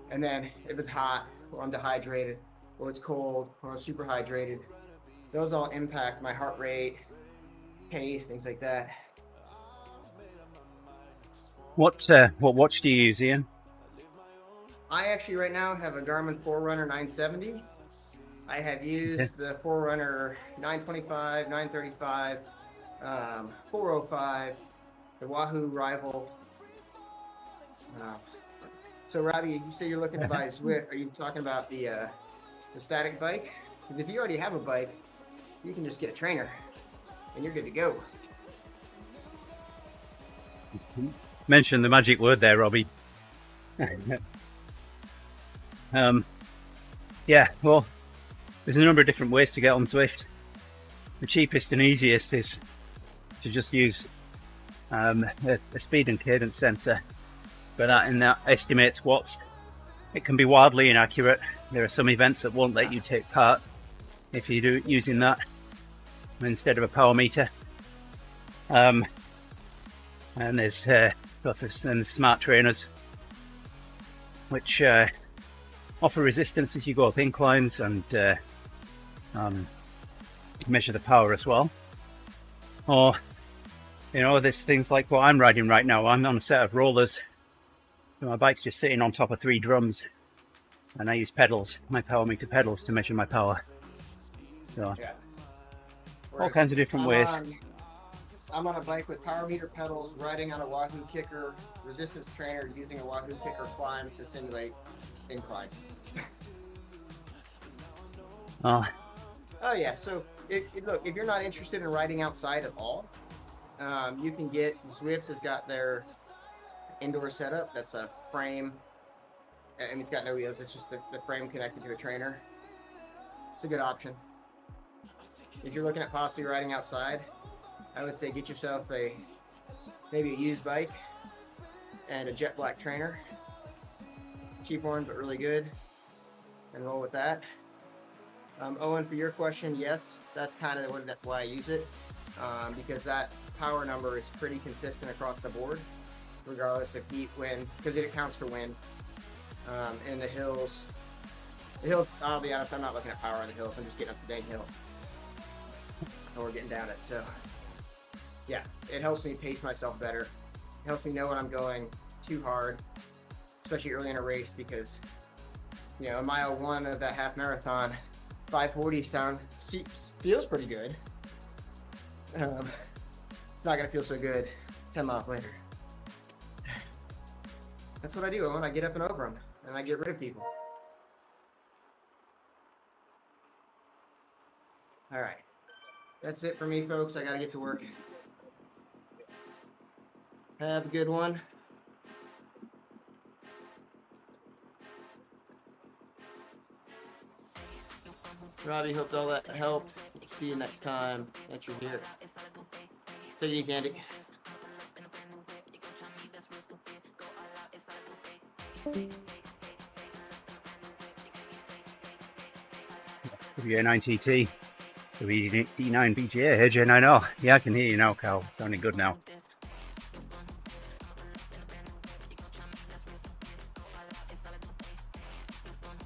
And then if it's hot or I'm dehydrated or it's cold or I'm super hydrated, those all impact my heart rate, pace, things like that. What watch do you use, Ian? I actually right now have a Garmin Forerunner 970. I have used the Forerunner 925, 935, 405, the Wahoo Rival. So Robbie, you say you're looking to buy a Zwift. Are you talking about the static bike? Because if you already have a bike, you can just get a trainer and you're good to go. Mention the magic word there, Robbie. Yeah, well, there's a number of different ways to get on Zwift. The cheapest and easiest is to just use a speed and cadence sensor, but that estimates watts. It can be wildly inaccurate. There are some events that won't let you take part if you do it using that instead of a power meter. And there's the smart trainers, which offer resistance as you go up inclines and measure the power as well. Or, there's things like what I'm riding right now. I'm on a set of rollers, So my bike's just sitting on top of 3 drums, and I use pedals, my power meter pedals, to measure my power. So Yeah. all kinds of different ways. I'm on a bike with power meter pedals, riding on a Wahoo kicker, resistance trainer, using a Wahoo kicker climb to simulate incline. Oh, Oh yeah, so look, if you're not interested in riding outside at all, you can get, Zwift has got their indoor setup. That's a frame. I mean, it's got no wheels. It's just the frame connected to a trainer. It's a good option. If you're looking at possibly riding outside, I would say get yourself maybe a used bike and a jet black trainer. Cheap one, but really good. And roll with that. Owen, for your question, yes, that's kind of why I use it, because that power number is pretty consistent across the board, regardless of heat, wind, because it accounts for wind. In the hills, I'll be honest, I'm not looking at power on the hills. I'm just getting up the dang hill, or getting down it. So yeah, it helps me pace myself better. It helps me know when I'm going too hard, especially early in a race, because, you know, mile 1 of that half marathon, 540 feels pretty good. It's not gonna feel so good 10 miles later. That's what I do, Owen. I get up and over them, and I get rid of people. All right, that's it for me, folks. I gotta get to work. Have a good one. Robbie, hope all that helped. See you next time that you're here. Take it easy, Andy. WA9TT, WD9 BGA, AJ9R. Yeah, I can hear you now, Cal. Sounding good now.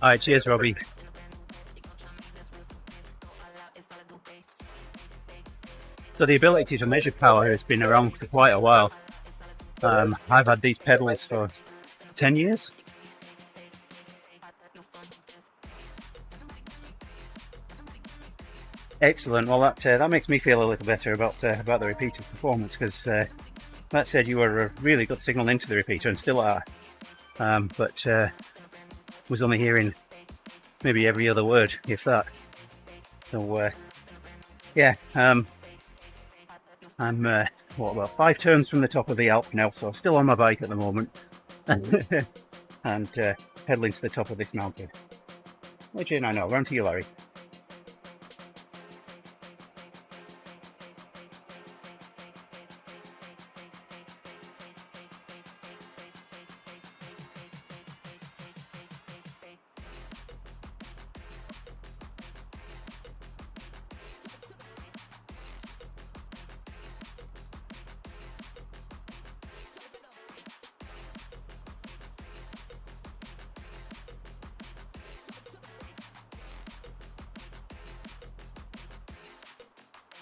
Alright, cheers, Robbie. So the ability to measure power has been around for quite a while. I've had these pedals for 10 years. Excellent. Well, that makes me feel a little better about the repeater's performance, because that said, you were a really good signal into the repeater and still are, but was only hearing maybe every other word, if that. So yeah, I'm about 5 turns from the top of the Alpe now, so still on my bike at the moment, and pedaling to the top of this mountain. Which I know. Round to you, Larry.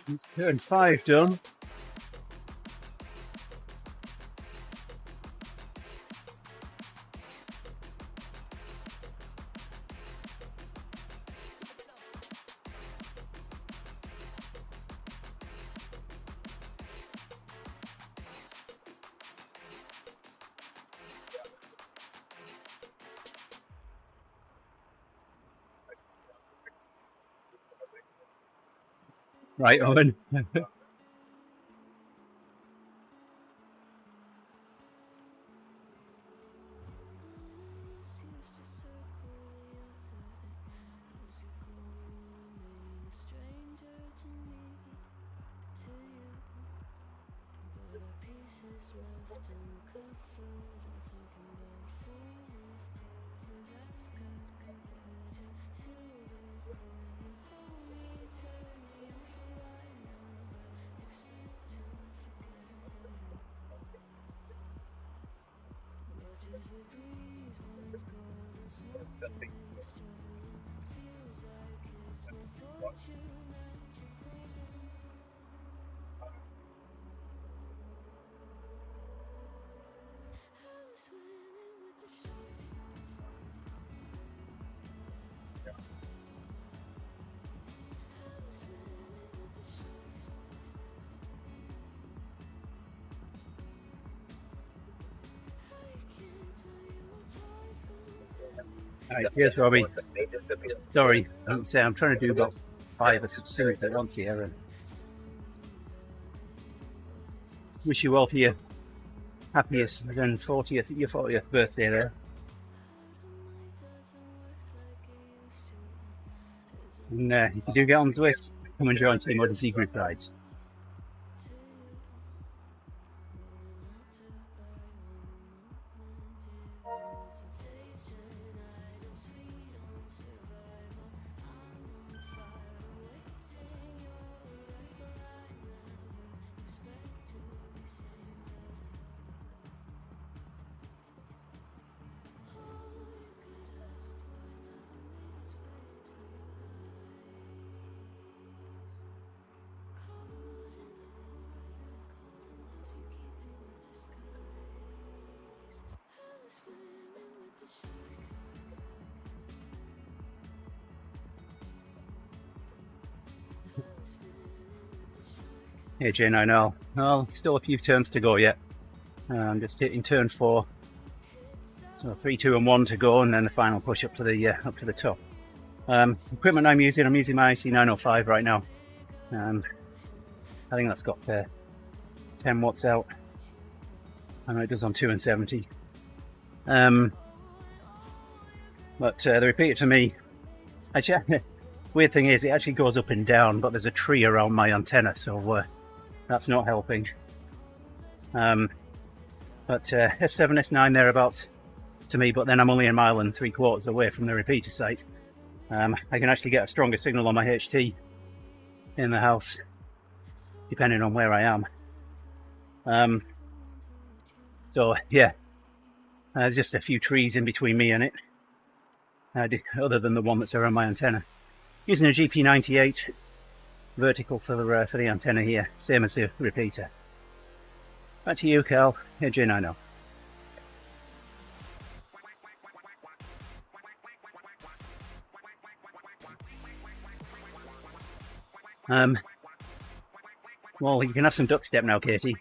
It's turn 5 done. Right, Owen. Alright, here's Robbie. Sorry, I'm trying to do about 5 or 6 things at once here, and wish you all for your happiest and 40th birthday there. And if you do get on Zwift, come and join TeamODZ group rides. Hey Jane, I know. Well, still a few turns to go yet. I'm just hitting turn 4. So 3, 2, and 1 to go, and then the final push up to the top. Equipment I'm using my IC905 right now. I think that's got 10 watts out. I know it does on 2 and 70. But the repeater to me, actually, weird thing is it actually goes up and down, but there's a tree around my antenna, so that's not helping. But S7, S9 thereabouts to me, but then I'm only 1.75 miles away from the repeater site. I can actually get a stronger signal on my HT in the house, depending on where I am. So yeah, there's just a few trees in between me and it, other than the one that's around my antenna. Using a GP98 vertical for the antenna here, same as the repeater. Back to you, Cal. Hey, Jane, I know. Well, you can have some duck step now, Katie.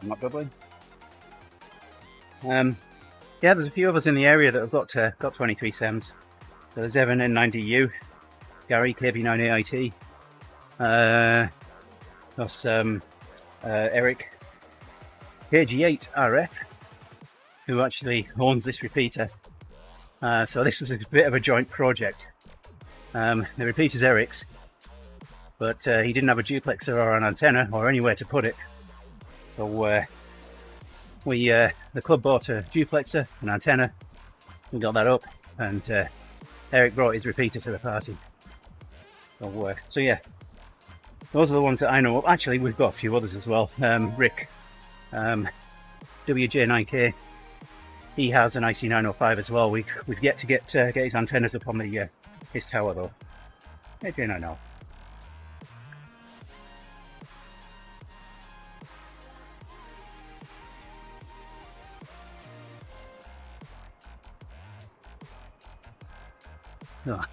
I'm not bubbling. Yeah, there's a few of us in the area that have got 23 SEMs. So there's Evan N90U, Gary KB9AIT, plus Eric KG8RF, who actually owns this repeater. So this is a bit of a joint project. The repeater's Eric's, but he didn't have a duplexer or an antenna or anywhere to put it. So the club bought a duplexer, an antenna, we got that up, and Eric brought his repeater to the party. So yeah, those are the ones that I know of. Actually, we've got a few others as well. Rick, WJ9K, he has an IC905 as well. We've yet to get his antennas up on his tower though. Again, I know. Oh.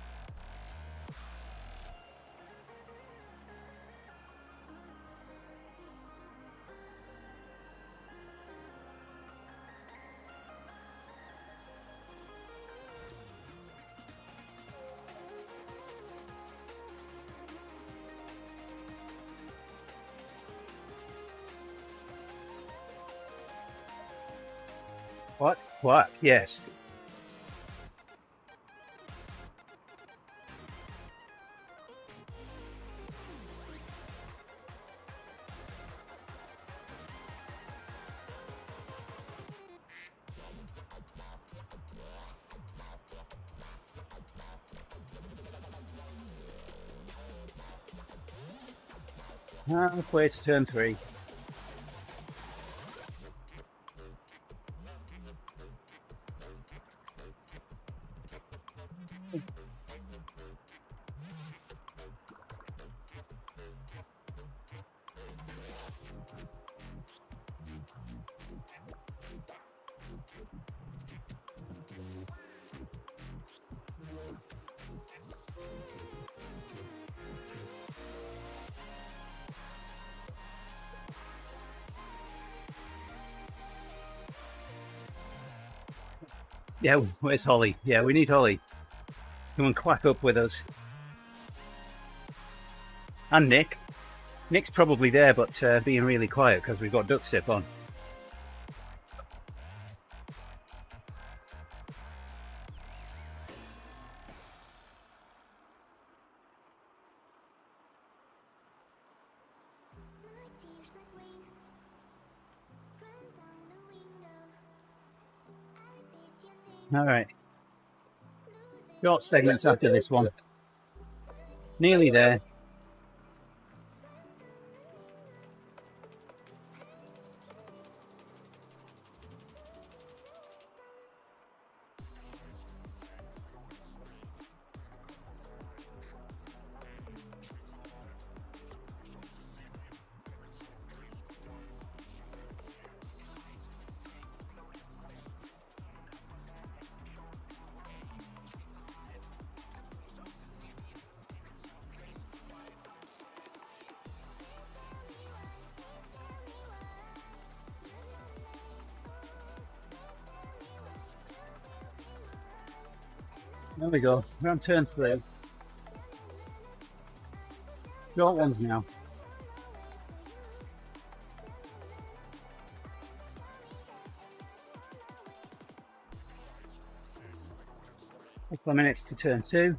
What? Yes. Halfway to turn 3. Yeah, where's Holly? Yeah, we need Holly. Come and quack up with us. And Nick. Nick's probably there, but being really quiet because we've got duck sip on. All right. Short segments after this one. Nearly there. There we go. We're on turn 3. Short ones now. A couple of minutes to turn 2.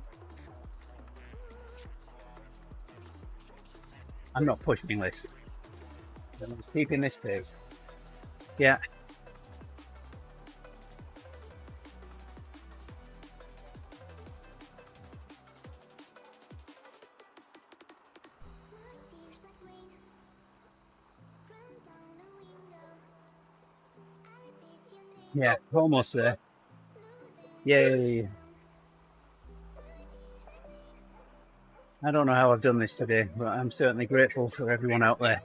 I'm not pushing this. I'm just keeping this pace. Yeah. Yeah, almost there. Yay. I don't know how I've done this today, but I'm certainly grateful for everyone out there.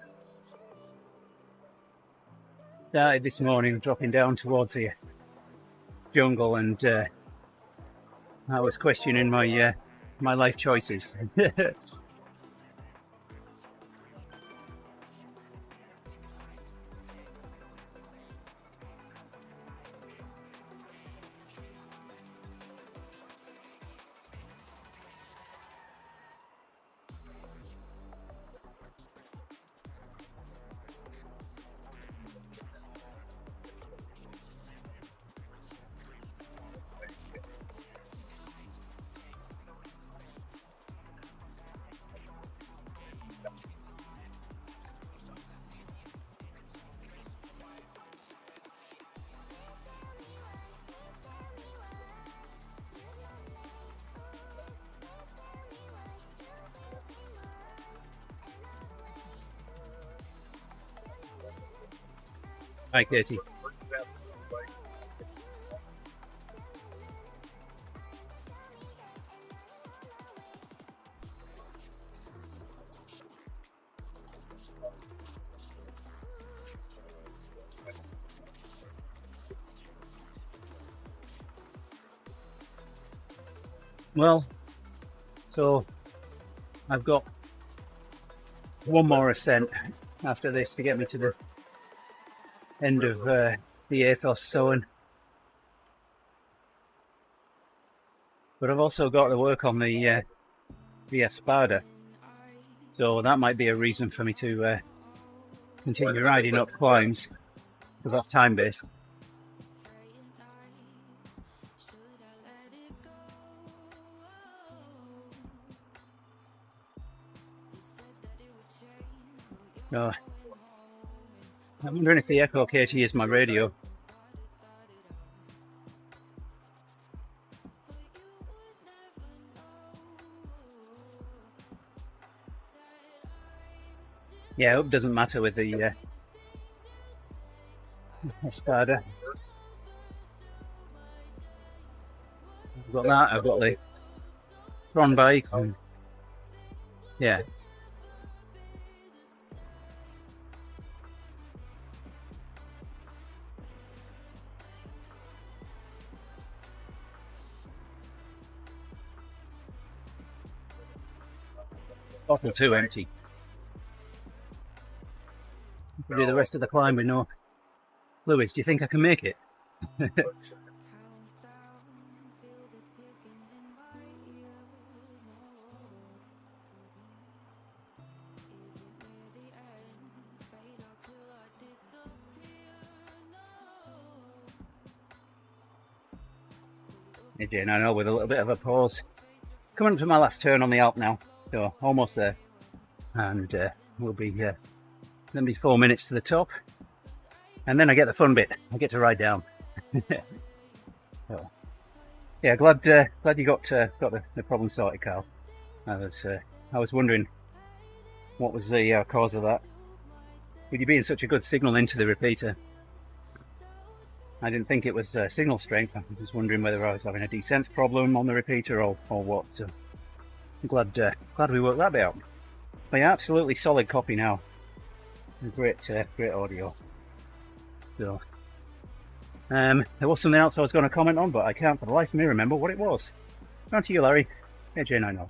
Started this morning dropping down towards the jungle, and I was questioning my my life choices. Hi, Katie. Well, so I've got one more ascent after this to get me to the end of the Athos zone. But I've also got to work on the Espada, so that might be a reason for me to continue riding up climbs, because that's time-based. I'm wondering if the Echo KT is my radio. Yeah, up doesn't matter with the Espada. I've got that, I've got the Tron bike, and yeah. Bottle 2 empty. We'll do the rest of the climb with no fluids. Do you think I can make it? Again, I know, with a little bit of a pause. Coming up to my last turn on the Alpe now, so almost there. And we'll be then be 4 minutes to the top. And then I get the fun bit. I get to ride down. So, yeah, glad you got the problem sorted, Carl. I was wondering what was the cause of that. With you being such a good signal into the repeater, I didn't think it was signal strength. I was wondering whether I was having a descent problem on the repeater or what. So I'm glad we worked that bit out. But yeah, absolutely solid copy now. Great audio. So there was something else I was going to comment on, but I can't for the life of me remember what it was. On to you, Larry. Hey, Jane, I know.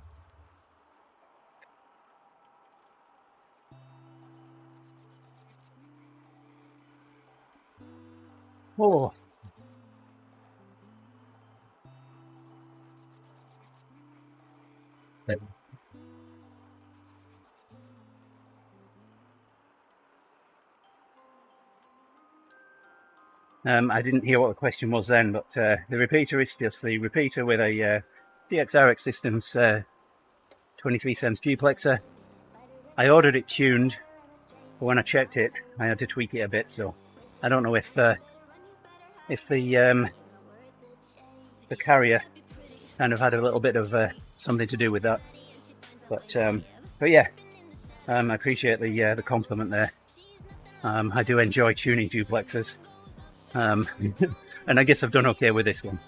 Oh. I didn't hear what the question was then, but the repeater is just the repeater with a DXRX Systems 23 cents duplexer. I ordered it tuned, but when I checked it, I had to tweak it a bit. So I don't know if the carrier kind of had a little bit of something to do with that. But yeah, I appreciate the compliment there. I do enjoy tuning duplexers. And I guess I've done okay with this one.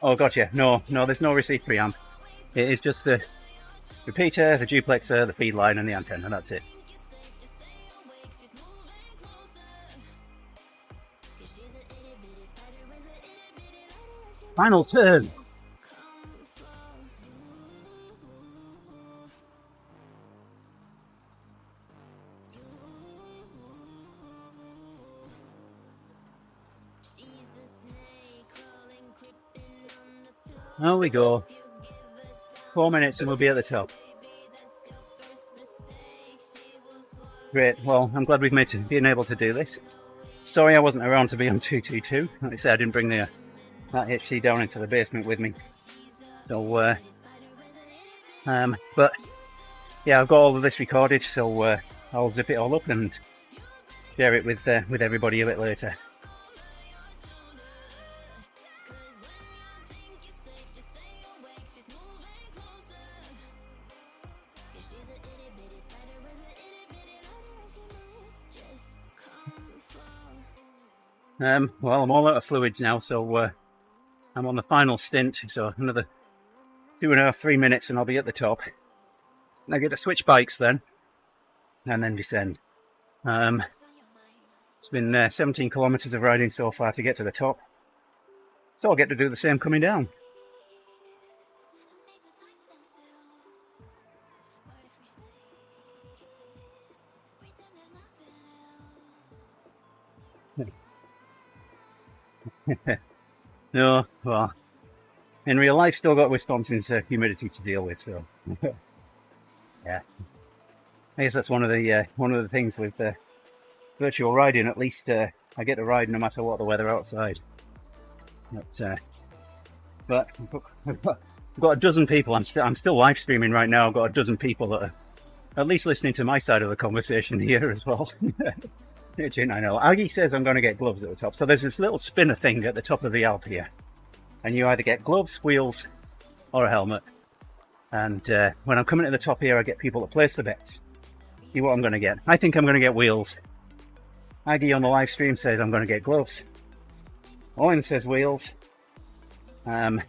Oh, gotcha. No, there's no receive preamp. It is just the repeater, the duplexer, the feed line, and the antenna. That's it. Final turn. There we go. 4 minutes and we'll be at the top. Great. Well, I'm glad we've been able to do this. Sorry I wasn't around to be on 222. Like I said, I didn't bring that HC down into the basement with me. So, but yeah, I've got all of this recorded, so I'll zip it all up and share it with everybody a bit later. Well, I'm all out of fluids now, so I'm on the final stint, so another 2.5-3 minutes and I'll be at the top. And I get to switch bikes then, and then descend. It's been 17 kilometers of riding so far to get to the top, so I'll get to do the same coming down. No, well, in real life, still got Wisconsin's humidity to deal with, so yeah. I guess that's one of the things with virtual riding. At least I get to ride no matter what the weather outside. But I've got a dozen people. I'm still live streaming right now. I've got a dozen people that are at least listening to my side of the conversation here as well. I know. Aggie says I'm going to get gloves at the top. So there's this little spinner thing at the top of the Alpe here. And you either get gloves, wheels, or a helmet. And when I'm coming to the top here, I get people to place the bets. See what I'm going to get. I think I'm going to get wheels. Aggie on the live stream says I'm going to get gloves. Owen says wheels. No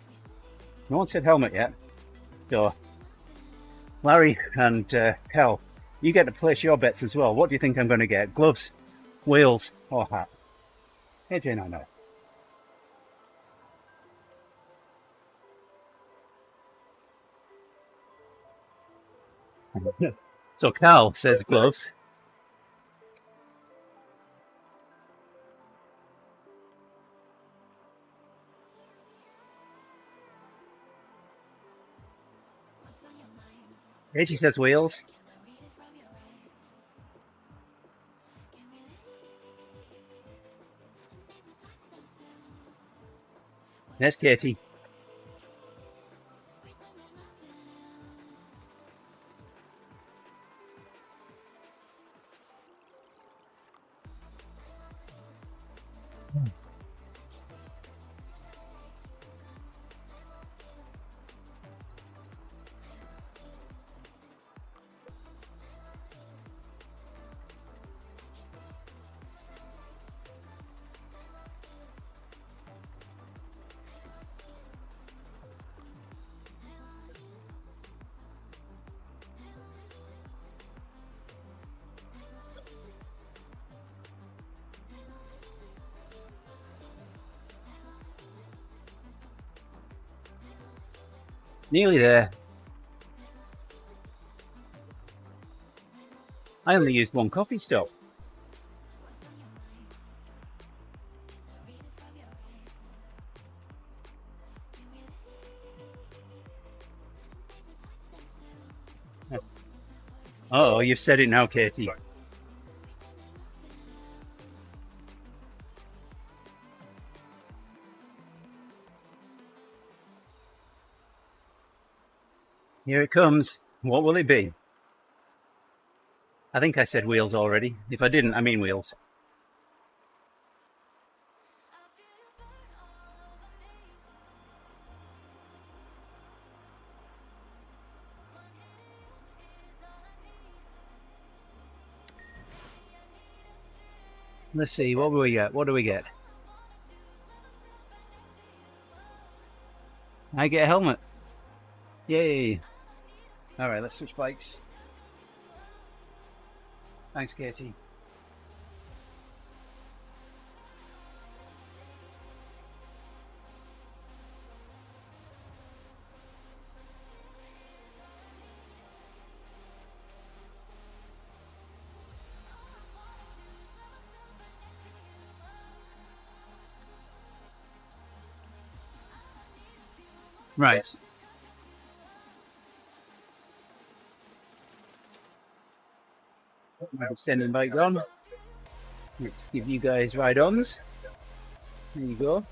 one said helmet yet. So, Larry and Cal, you get to place your bets as well. What do you think I'm going to get? Gloves, wheels, or hat? AJ, I know. So Cal says gloves. Katie says wheels. There's Katie. Nearly there. I only used one coffee stop. Oh, you've said it now, Katie. Here it comes. What will it be? I think I said wheels already. If I didn't, I mean wheels. Let's see, what do we get? What do we get? I get a helmet. Yay. Alright, let's switch bikes. Thanks, Katie. Right. My extending bike on. Let's give you guys ride-ons. There you go.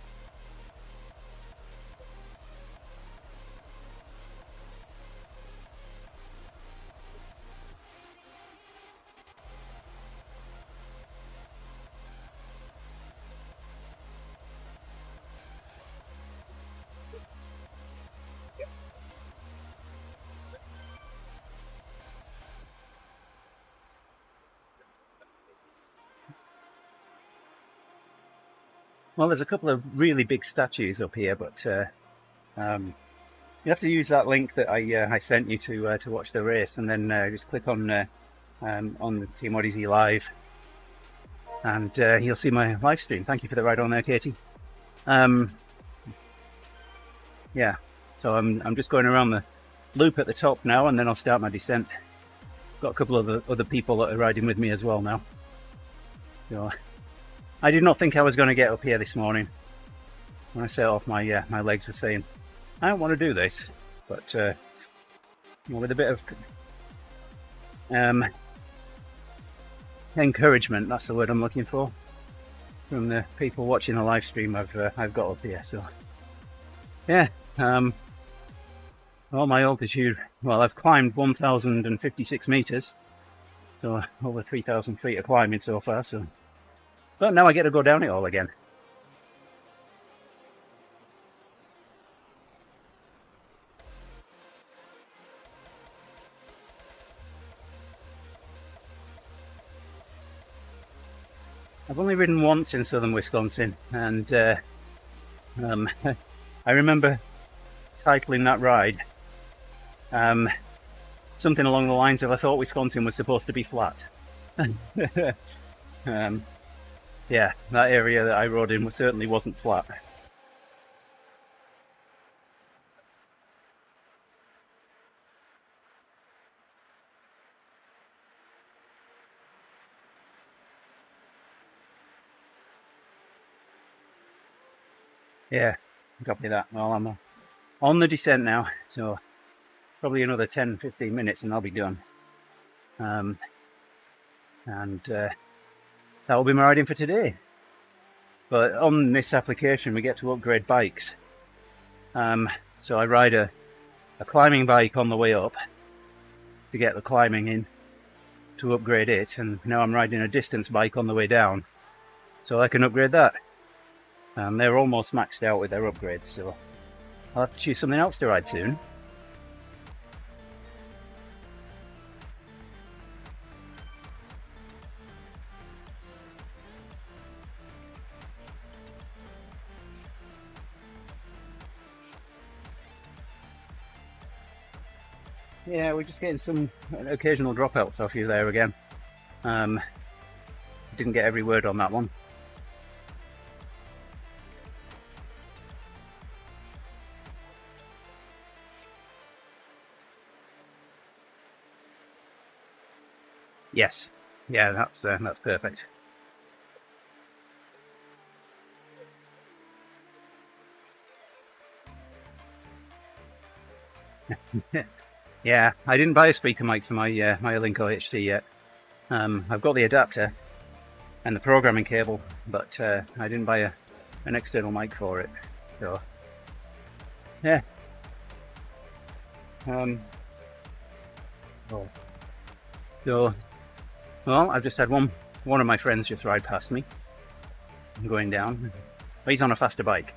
Well, there's a couple of really big statues up here, but you have to use that link that I sent you to watch the race, and then just click on the TeamODZ Live, and you'll see my live stream. Thank you for the ride on there, Katie. Yeah, so I'm just going around the loop at the top now, and then I'll start my descent. Got a couple of other people that are riding with me as well now. So, I did not think I was going to get up here this morning. When I set off, my legs were saying, I don't want to do this. But with a bit of encouragement, that's the word I'm looking for, from the people watching the live stream I've got up here. So yeah, well, my altitude, well, I've climbed 1,056 meters, so over 3,000 feet of climbing so far. So, but now I get to go down it all again. I've only ridden once in southern Wisconsin, and I remember titling that ride something along the lines of, I thought Wisconsin was supposed to be flat. Yeah, that area that I rode in certainly wasn't flat. Yeah, copy that. Well, I'm on the descent now, so probably another 10-15 minutes and I'll be done. And that will be my riding for today. But on this application we get to upgrade bikes. So I ride a climbing bike on the way up to get the climbing in, to upgrade it, and now I'm riding a distance bike on the way down, so I can upgrade that. They're almost maxed out with their upgrades, so I'll have to choose something else to ride soon. Yeah, we're just getting some occasional dropouts off you there again. Didn't get every word on that one. Yes, yeah, that's perfect. Yeah, I didn't buy a speaker mic for my my Alinco HT yet. I've got the adapter and the programming cable, but I didn't buy an external mic for it. So yeah. So well, I've just had one of my friends just ride past me. I'm going down. He's on a faster bike.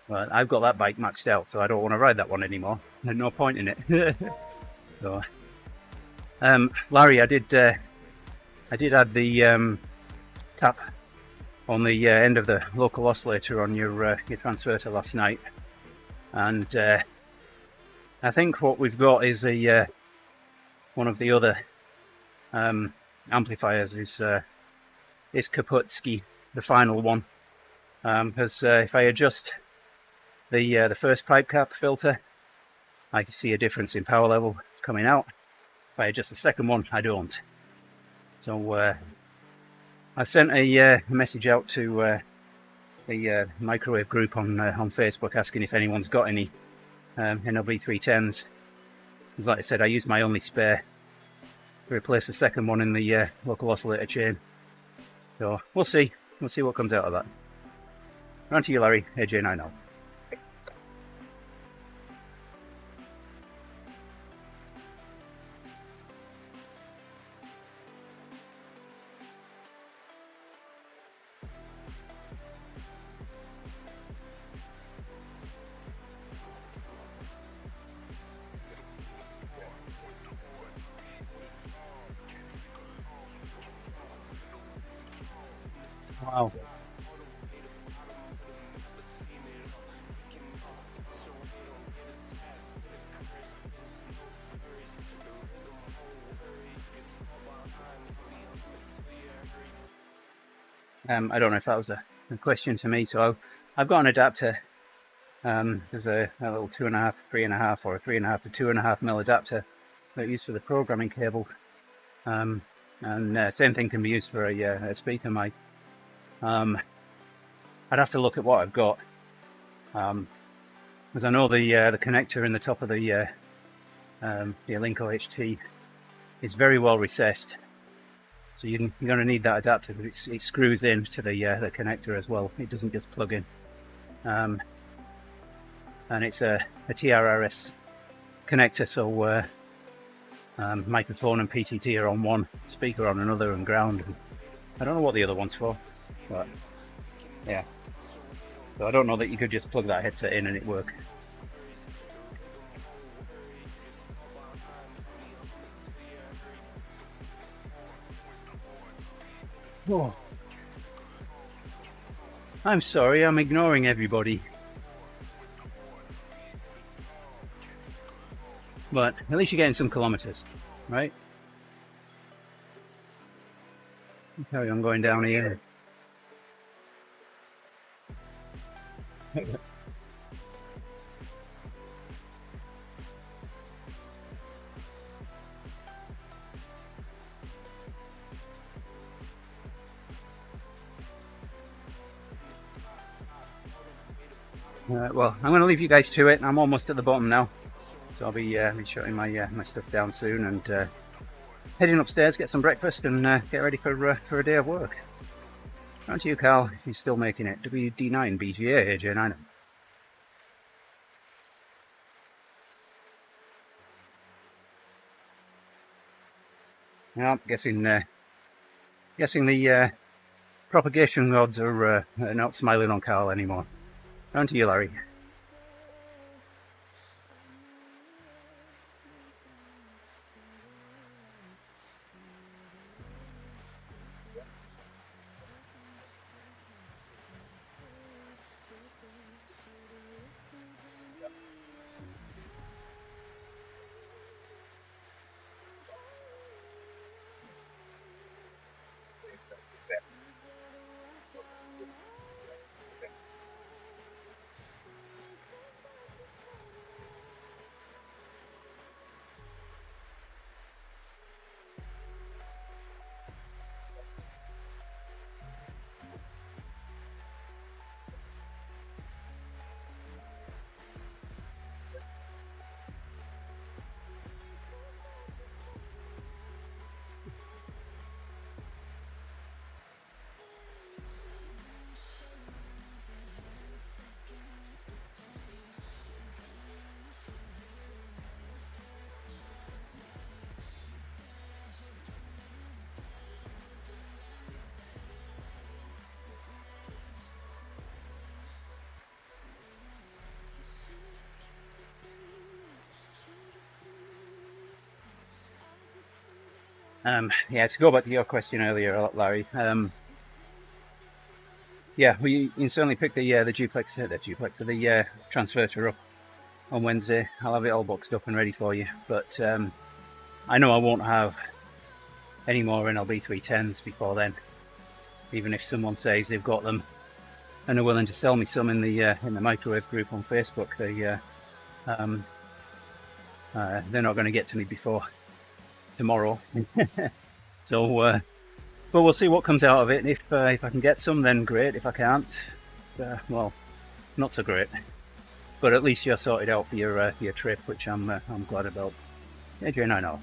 But I've got that bike maxed out, so I don't want to ride that one anymore. There's no point in it. So, Larry, I did add the tap on the end of the local oscillator on your transverter last night, and I think what we've got is a one of the other amplifiers is Kaputsky, the final one, because if I adjust the first pipe cap filter, I can see a difference in power level coming out. If I adjust the second one, I don't. So I've sent a message out to the microwave group on Facebook asking if anyone's got any NLB310s. Because like I said, I used my only spare to replace the second one in the local oscillator chain. So we'll see what comes out of that. On to you, Larry, AJ90. Wow. I don't know if that was a question to me. So I've got an adapter. There's a little 2.5, 3.5, or a 3.5 to 2.5 mil adapter that I use for the programming cable. And same thing can be used for a speaker mic. I'd have to look at what I've got, because I know the connector in the top of the Alinco HT is very well recessed, so you're going to need that adapter because it screws in to the connector as well. It doesn't just plug in, and it's a TRRS connector, so microphone and PTT are on one, speaker on another, and ground. I don't know what the other one's for, but yeah. So I don't know that you could just plug that headset in and it work. Oh. I'm sorry, I'm ignoring everybody. But at least you're getting some kilometers, right? Carry on going down here. Well, I'm going to leave you guys to it. I'm almost at the bottom now. So I'll be shutting my stuff down soon and heading upstairs, get some breakfast, and get ready for a day of work. Aren't you, Carl? If you're still making it, WD9 BGA AJ9. Yeah, I'm guessing the propagation gods are not smiling on Carl anymore. Aren't you, Larry? Yeah, to go back to your question earlier, Larry. Yeah, we can certainly pick the duplex, the transverter up on Wednesday. I'll have it all boxed up and ready for you. But I know I won't have any more NLB 310s before then. Even if someone says they've got them and are willing to sell me some in the microwave group on Facebook, they're not going to get to me before tomorrow. So, but we'll see what comes out of it. If I can get some, then great. If I can't, well, not so great. But at least you're sorted out for your trip, which I'm glad about. AJ, I know.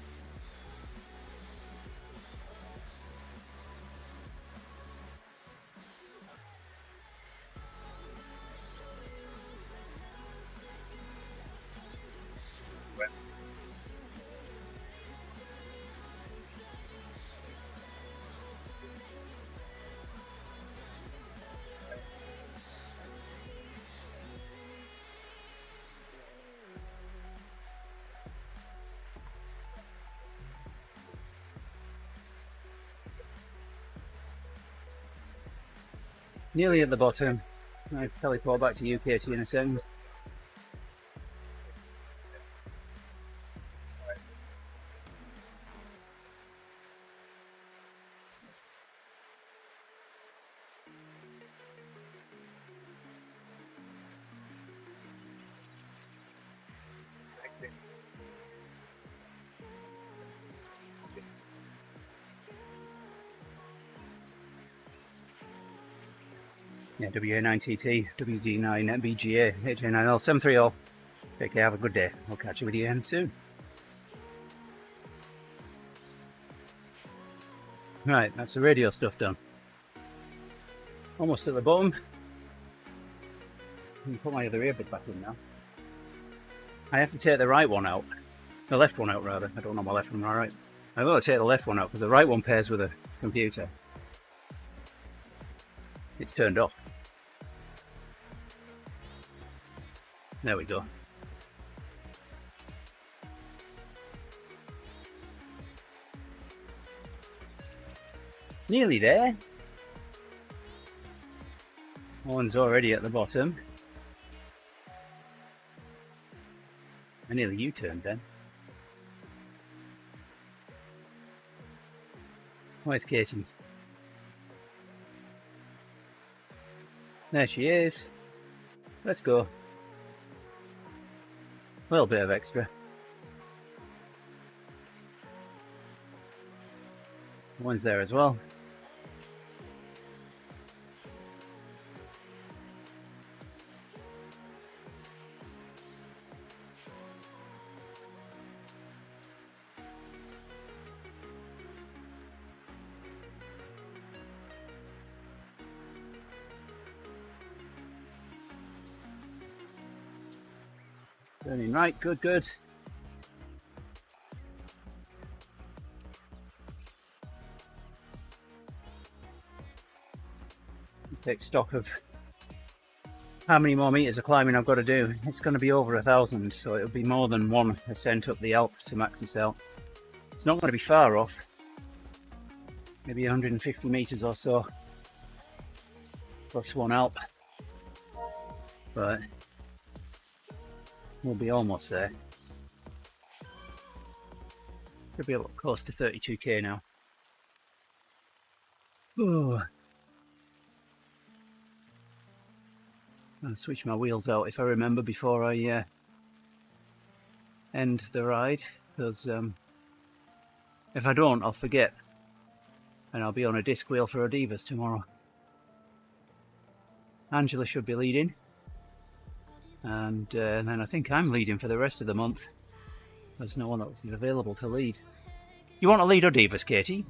Nearly at the bottom. I'll teleport back to UKT in a second. Yeah, WA9TT, WD9 BGA, HA9L 730. Take care, have a good day. I'll catch you with you again soon. Right, that's the radio stuff done. Almost at the bottom. Let me put my other earbud back in now. I have to take the right one out. The left one out, rather. I don't know my left from my right. I've got to take the left one out because the right one pairs with a computer. It's turned off. There we go. Nearly there. One's already at the bottom. I nearly U-turned then. Where's Katie? There she is. Let's go. A little bit of extra. One's there as well. Turning right, good, good. Take stock of how many more meters of climbing I've got to do. It's going to be over 1,000, so it'll be more than one ascent up the Alpe to max this out. It's not going to be far off, maybe 150 meters or so, plus one Alpe, but we'll be almost there. Could be up close to 32k now. Oh. I'll switch my wheels out if I remember before I end the ride, because if I don't, I'll forget, and I'll be on a disc wheel for Adivas tomorrow. Angela should be leading, and then I think I'm leading for the rest of the month. There's no one else is available to lead. You want to lead Adivas, Katie?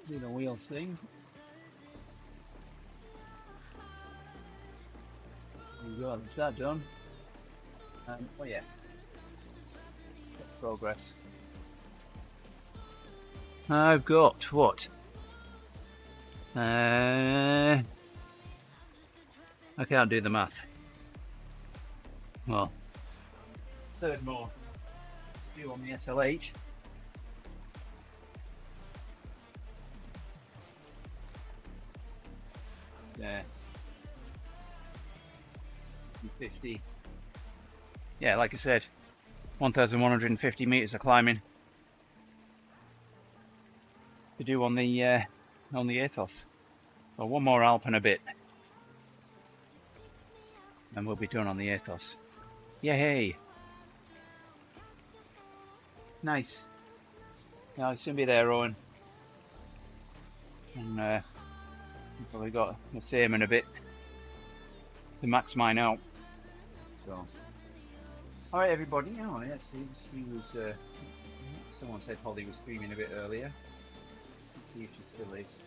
Do the wheels thing. There you go, that's that done. Oh yeah, progress. I've got what? I can't do the math. Well, third more to do on the SL8. There. 50. Yeah, like I said, 1,150 meters of climbing to do on the Ethos. So one more Alpe and a bit, and we'll be done on the Ethos. Yay! Nice. Now I'll soon be there, Owen. And we've probably got the same in a bit to max mine out. So, all right, everybody. Oh, yes, he was. Someone said Holly was streaming a bit earlier. Let's see if she still is.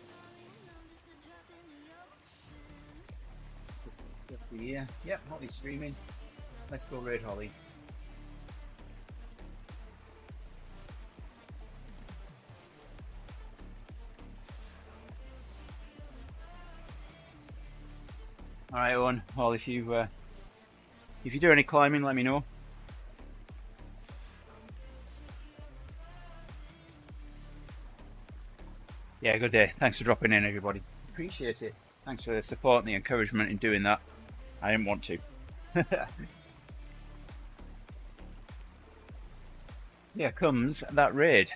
Just the year. Yep, Holly's streaming. Let's go, Red Holly. All right, Owen. Well, if you do any climbing, let me know. Yeah, good day. Thanks for dropping in, everybody. Appreciate it. Thanks for the support and the encouragement in doing that. I didn't want to. Here comes that raid.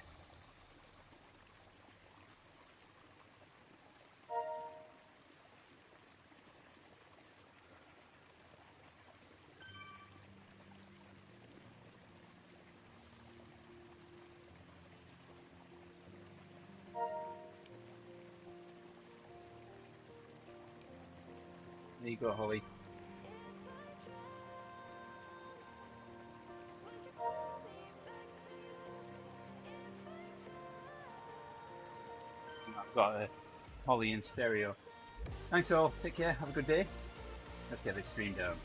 There you go, Holly. I've got a Holly in stereo. Thanks all. Take care. Have a good day. Let's get this stream down.